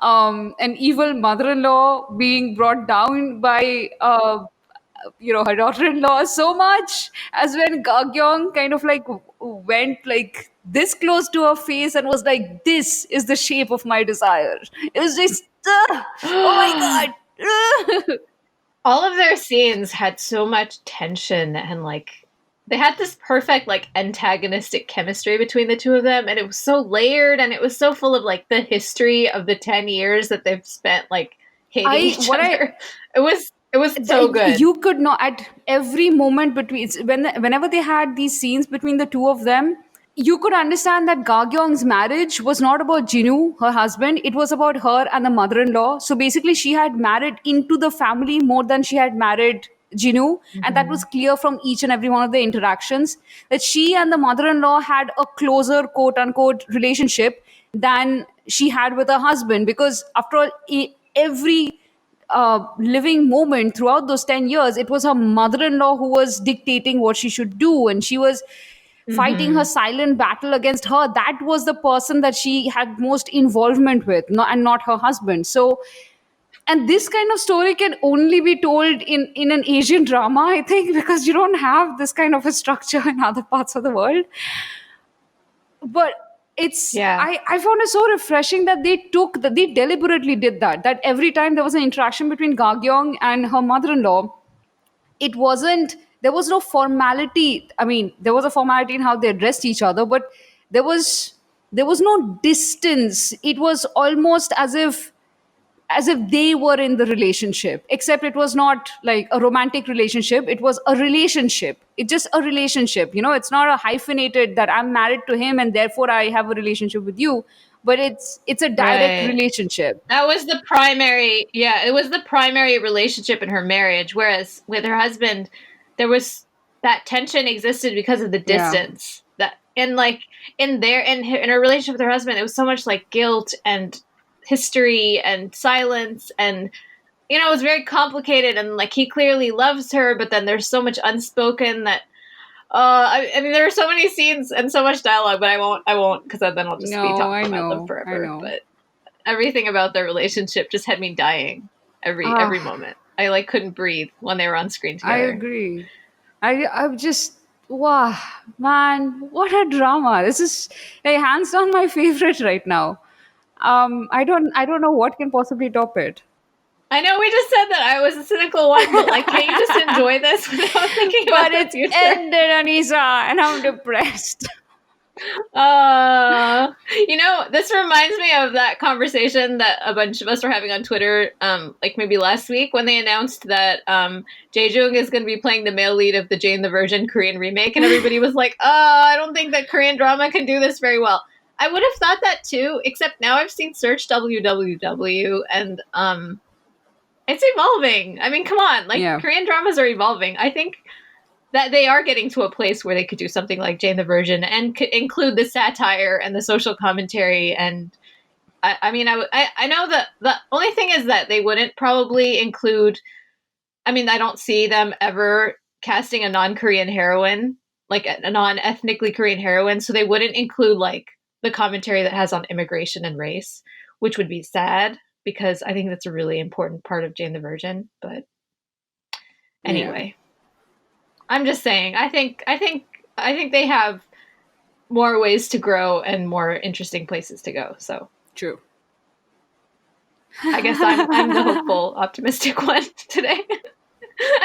an evil mother-in-law being brought down by her daughter-in-law so much as when Ga-kyung kind of like went like this close to her face and was like, "This is the shape of my desire." It was just, oh my god. All of their scenes had so much tension and like they had this perfect like antagonistic chemistry between the two of them, and it was so layered and it was so full of like the history of the 10 years that they've spent like hating each other. It was so good. You could not, at every moment between whenever they had these scenes between the two of them, you could understand that Ga-kyung's marriage was not about Jinu, her husband. It was about her and the mother-in-law. So basically, she had married into the family more than she had married Jinu, and that was clear from each and every one of the interactions, that she and the mother-in-law had a closer quote-unquote relationship than she had with her husband, because after all, every living moment throughout those 10 years, it was her mother-in-law who was dictating what she should do, and she was fighting her silent battle against her. That was the person that she had most involvement with, and not her husband. So, and this kind of story can only be told in an Asian drama, I think, because you don't have this kind of a structure in other parts of the world. But it's I found it so refreshing that they deliberately did that every time there was an interaction between Ga-kyung and her mother-in-law, it wasn't, there was no formality. I mean, there was a formality in how they addressed each other, but there was no distance. It was almost as if they were in the relationship, except it was not like a romantic relationship. It was a relationship. It's just a relationship. It's not a hyphenated that I'm married to him and therefore I have a relationship with you, but it's a direct relationship. That was the primary, it was the primary relationship in her marriage, whereas with her husband, there was that tension existed because of the distance. That, and like in her relationship with her husband, it was so much like guilt and history and silence, and it was very complicated, and like he clearly loves her, but then there's so much unspoken that I mean there are so many scenes and so much dialogue, but I won't because then I'll just be talking about them forever. But everything about their relationship just had me dying every moment. I like couldn't breathe when they were on screen together. I agree. I'm just, wow, man, what a drama. This is like hands down my favorite right now. I don't know what can possibly top it. I know we just said that I was a cynical one, but like, can't you just enjoy this without thinking about the future? But it's ended, Anisa, and I'm depressed. This reminds me of that conversation that a bunch of us were having on Twitter, like maybe last week when they announced that Jae-jung is going to be playing the male lead of the Jane the Virgin Korean remake, and everybody was like, I don't think that Korean drama can do this very well. I would have thought that too, except now I've seen Search WWW, and it's evolving. I mean, come on, Korean dramas are evolving. I think that they are getting to a place where they could do something like Jane the Virgin and could include the satire and the social commentary. And I know that the only thing is that they wouldn't probably include, I don't see them ever casting a non-Korean heroine, like a non-ethnically Korean heroine. So they wouldn't include like the commentary that has on immigration and race, which would be sad because I think that's a really important part of Jane the Virgin. But anyway. I'm just saying, I think they have more ways to grow and more interesting places to go. So true. I guess I'm the hopeful, optimistic one today.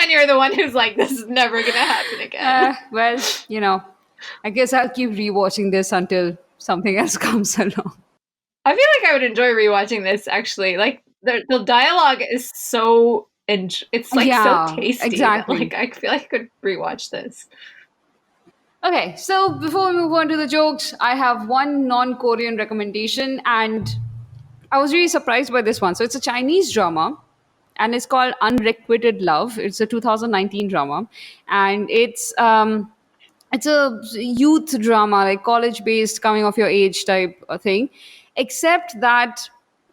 And you're the one who's like, this is never going to happen again. Well, I guess I'll keep rewatching this until something else comes along. I feel like I would enjoy rewatching this, actually. Like, the dialogue is so and it's like so Yeah, tasty that exactly. like I feel like I could rewatch this. Okay, so before we move on to the jokes, I have one non-Korean recommendation, and I was really surprised by this one. So it's a Chinese drama, and it's called Unrequited Love. It's a 2019 drama, and it's a youth drama, like college-based, coming of your age type thing. Except that,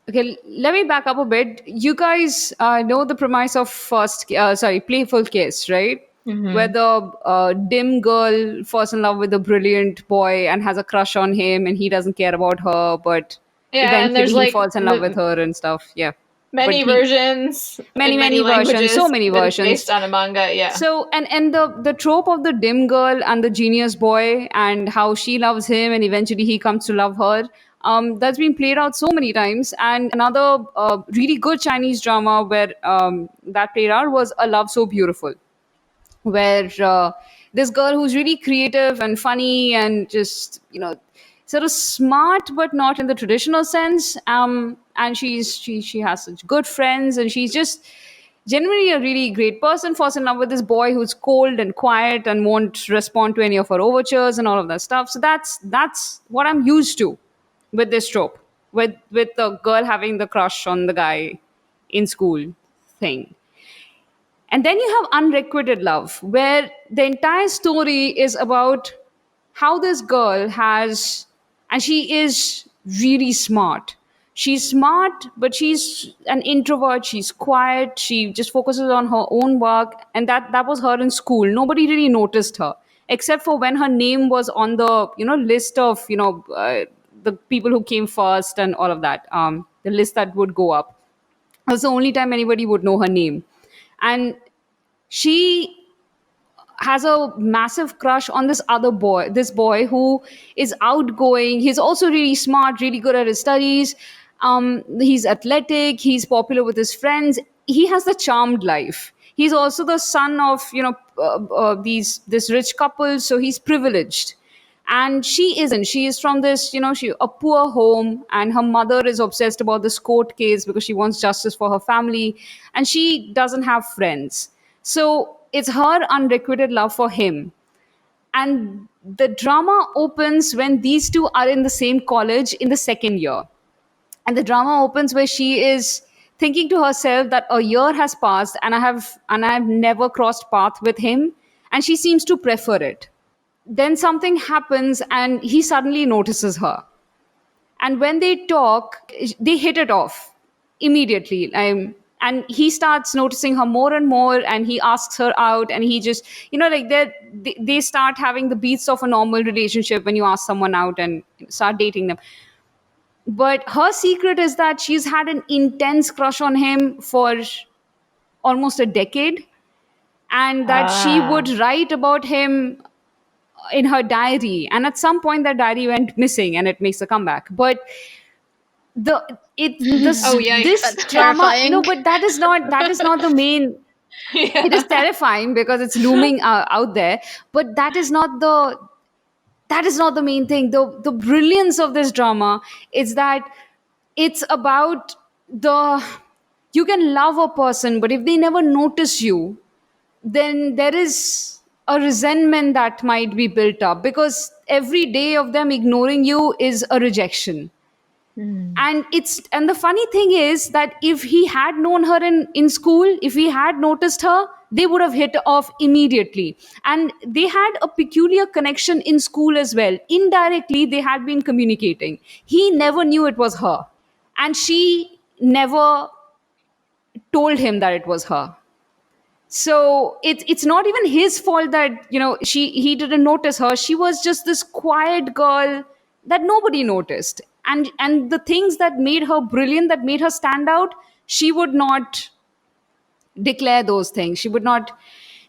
okay, let me back up a bit. You guys know the premise of Playful Kiss, right? Where Mm-hmm. the dim girl falls in love with the brilliant boy and has a crush on him, and he doesn't care about her, but Yeah, and eventually there's he like falls in love with her and stuff. Yeah, but many he versions many in many many versions, so languages, many but it's versions. based on a manga. Yeah. So and the trope of the dim girl and the genius boy and how she loves him and eventually he comes to love her, that's been played out so many times. And another really good Chinese drama where that played out was A Love So Beautiful, where this girl who's really creative and funny and just, sort of smart but not in the traditional sense, and she has such good friends, and she's just generally a really great person, falls in love with this boy who's cold and quiet and won't respond to any of her overtures and all of that stuff. So that's what I'm used to with this trope, with the girl having the crush on the guy in school thing. And then you have Unrequited Love, where the entire story is about how this girl has, and she is really smart. She's smart, but she's an introvert. She's quiet. She just focuses on her own work. And that was her in school. Nobody really noticed her, except for when her name was on the, list of, the people who came first and all of that, the list that would go up. That's the only time anybody would know her name. And she has a massive crush on this boy who is outgoing. He's also really smart, really good at his studies. He's athletic, he's popular with his friends. He has the charmed life. He's also the son of, these this rich couple, so he's privileged. And she isn't. She is from this, a poor home, and her mother is obsessed about this court case because she wants justice for her family, and she doesn't have friends. So it's her unrequited love for him. And the drama opens when these two are in the same college in the second year. And the drama opens where she is thinking to herself that a year has passed, and I have never crossed path with him, and she seems to prefer it. Then something happens and he suddenly notices her, and when they talk, they hit it off immediately. And he starts noticing her more and more, and he asks her out, and he just, like they start having the beats of a normal relationship when you ask someone out and start dating them. But her secret is that she's had an intense crush on him for almost a decade, and that she would Ah. write about him in her diary, and at some point that diary went missing and it makes a comeback. But the it Oh this yikes. That's drama, terrifying. but that is not the main. It is Yeah. terrifying because it's looming out there, but that is not the main thing. The brilliance of this drama is that it's about the you can love a person, but if they never notice you, then there is a resentment that might be built up, because every day of them ignoring you is a rejection. Hmm. And the funny thing is that if he had known her in school, if he had noticed her, they would have hit off immediately. And they had a peculiar connection in school as well. Indirectly they had been communicating. He never knew it was her, and she never told him that it was her. So it's not even his fault that, he didn't notice her. She was just this quiet girl that nobody noticed. And the things that made her brilliant, that made her stand out, she would not declare those things. She would not.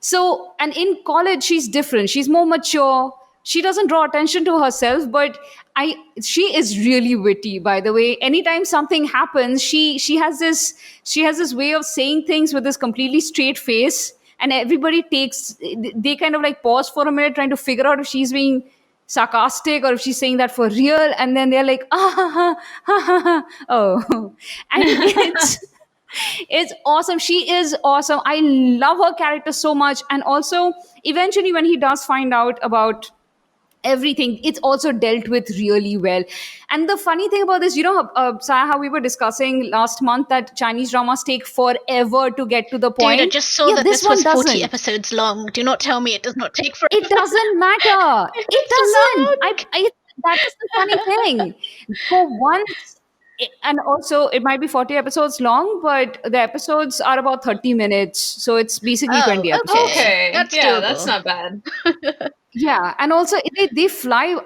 So, and in college she's different, she's more mature. She doesn't draw attention to herself, but I she is really witty, by the way. Anytime something happens, she has this way of saying things with this completely straight face, and everybody takes they kind of like pause for a minute trying to figure out if she's being sarcastic or if she's saying that for real, and then they're like, ah ha, ha, ha, ha, ha. Oh. And it's It's awesome. She is awesome. I love her character so much. And also, eventually, when he does find out about everything, it's also dealt with really well. And the funny thing about this, Saya, how we were discussing last month that Chinese dramas take forever to get to the point. Dude, I just saw that this one was 40 doesn't. episodes long. Do not tell me it does not take forever. It doesn't matter. It doesn't. That is the funny thing. For once, and also it might be 40 episodes long, but the episodes are about 30 minutes. So it's basically 20 episodes. Okay. That's yeah, doable. that's not bad. Yeah, and also they fly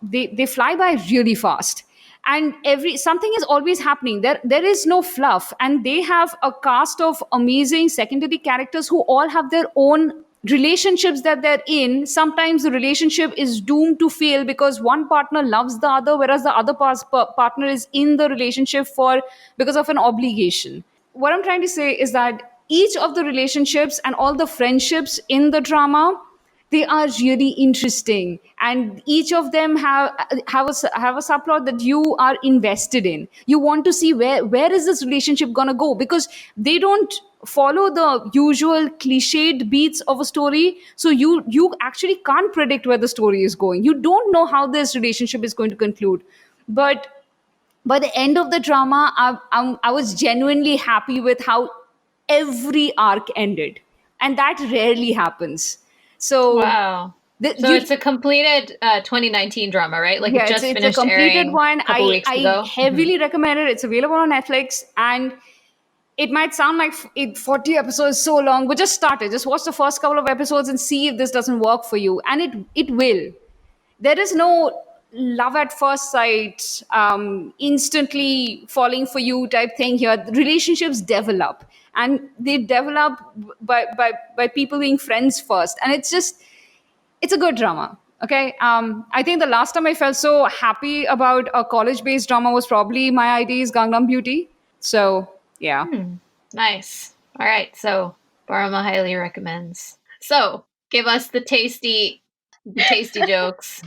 they fly by really fast, and something is always happening. There is no fluff, and they have a cast of amazing secondary characters who all have their own relationships that they're in. Sometimes the relationship is doomed to fail because one partner loves the other, whereas the other partner is in the relationship because of an obligation. What I'm trying to say is that each of the relationships and all the friendships in the drama, they are really interesting, and each of them have a subplot that you are invested in. You want to see where is this relationship gonna go, because they don't follow the usual cliched beats of a story. So you actually can't predict where the story is going. You don't know how this relationship is going to conclude, but by the end of the drama, I was genuinely happy with how every arc ended, and that rarely happens. So wow. So it's a completed 2019 drama, right? Like it just it's finished a completed airing one. a couple weeks ago. I heavily recommend it. It's available on Netflix, and it might sound like 40 episodes so long, but just start it. Just watch the first couple of episodes and see if this doesn't work for you, and it will. There is no love at first sight, instantly falling for you type thing here. The relationships develop, and they develop by people being friends first, and it's a good drama. Okay, I think the last time I felt so happy about a college-based drama was probably My ID's Gangnam Beauty. So yeah. Nice. All right, so Barama highly recommends. So give us the tasty jokes.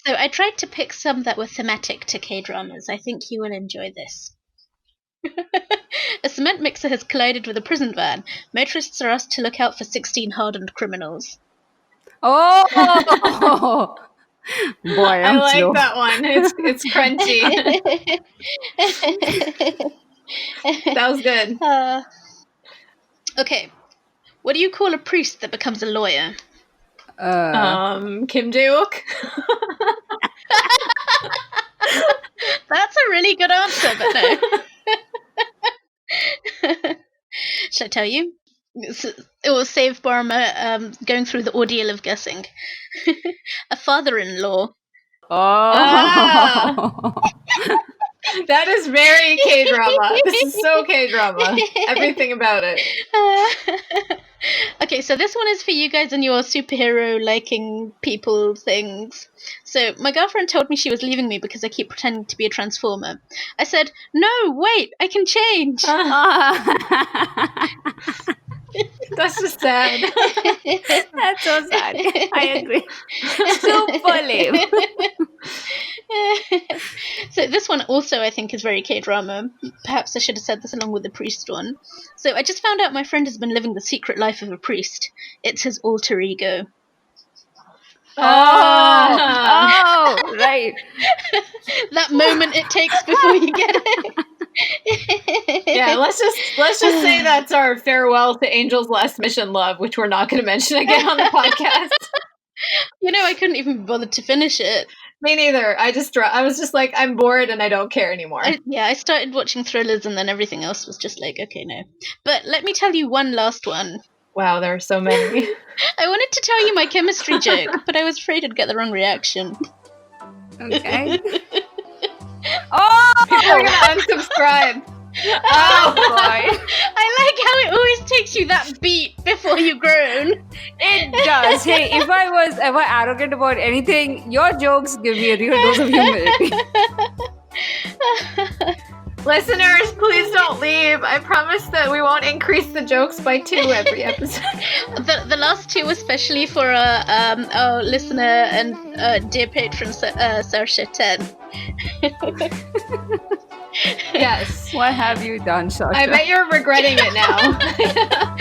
So I tried to pick some that were thematic to K-dramas. I think you will enjoy this. A cement mixer has collided with a prison van. Motorists are asked to look out for 16 hardened criminals. Oh, boy, I like slow. that one. It's crunchy. That was good. Okay. What do you call a priest that becomes a lawyer? Kim Jae-wook. That's a really good answer, but no. Should I tell you? It will save Barama going through the ordeal of guessing. A father-in-law. Oh. That is very K-drama. This is so K-drama. Everything about it. Okay, so this one is for you guys and your superhero liking people things. So my girlfriend told me she was leaving me because I keep pretending to be a transformer. I said, "No, wait, I can change." That's just sad. That's so sad. I agree. Super lame. So this one also I think is very K-drama. Perhaps I should have said this along with the priest one. So I just found out my friend has been living the secret life of a priest. It's his alter ego. Oh, right. That moment it takes before you get it. Yeah, let's just say that's our farewell to Angel's Last Mission Love, which we're not going to mention again on the podcast. You know, I couldn't even be bothered to finish it. Me neither. I was just like, I'm bored and I don't care anymore. I started watching thrillers and then everything else was just like, okay, no. But let me tell you one last one. Wow, there are so many. I wanted to tell you my chemistry joke, but I was afraid I'd get the wrong reaction. Okay. Oh, people are gonna unsubscribe. Oh boy. I like how it always takes you that beat before you groan. It does. Hey, if I was ever arrogant about anything, your jokes give me a real dose of humility. Listeners, please don't leave. I promise that we won't increase the jokes by 2 every episode. The last 2 especially for our listener and dear patron Saoirse 10. Yes. What have you done, Sasha? I bet you're regretting it now.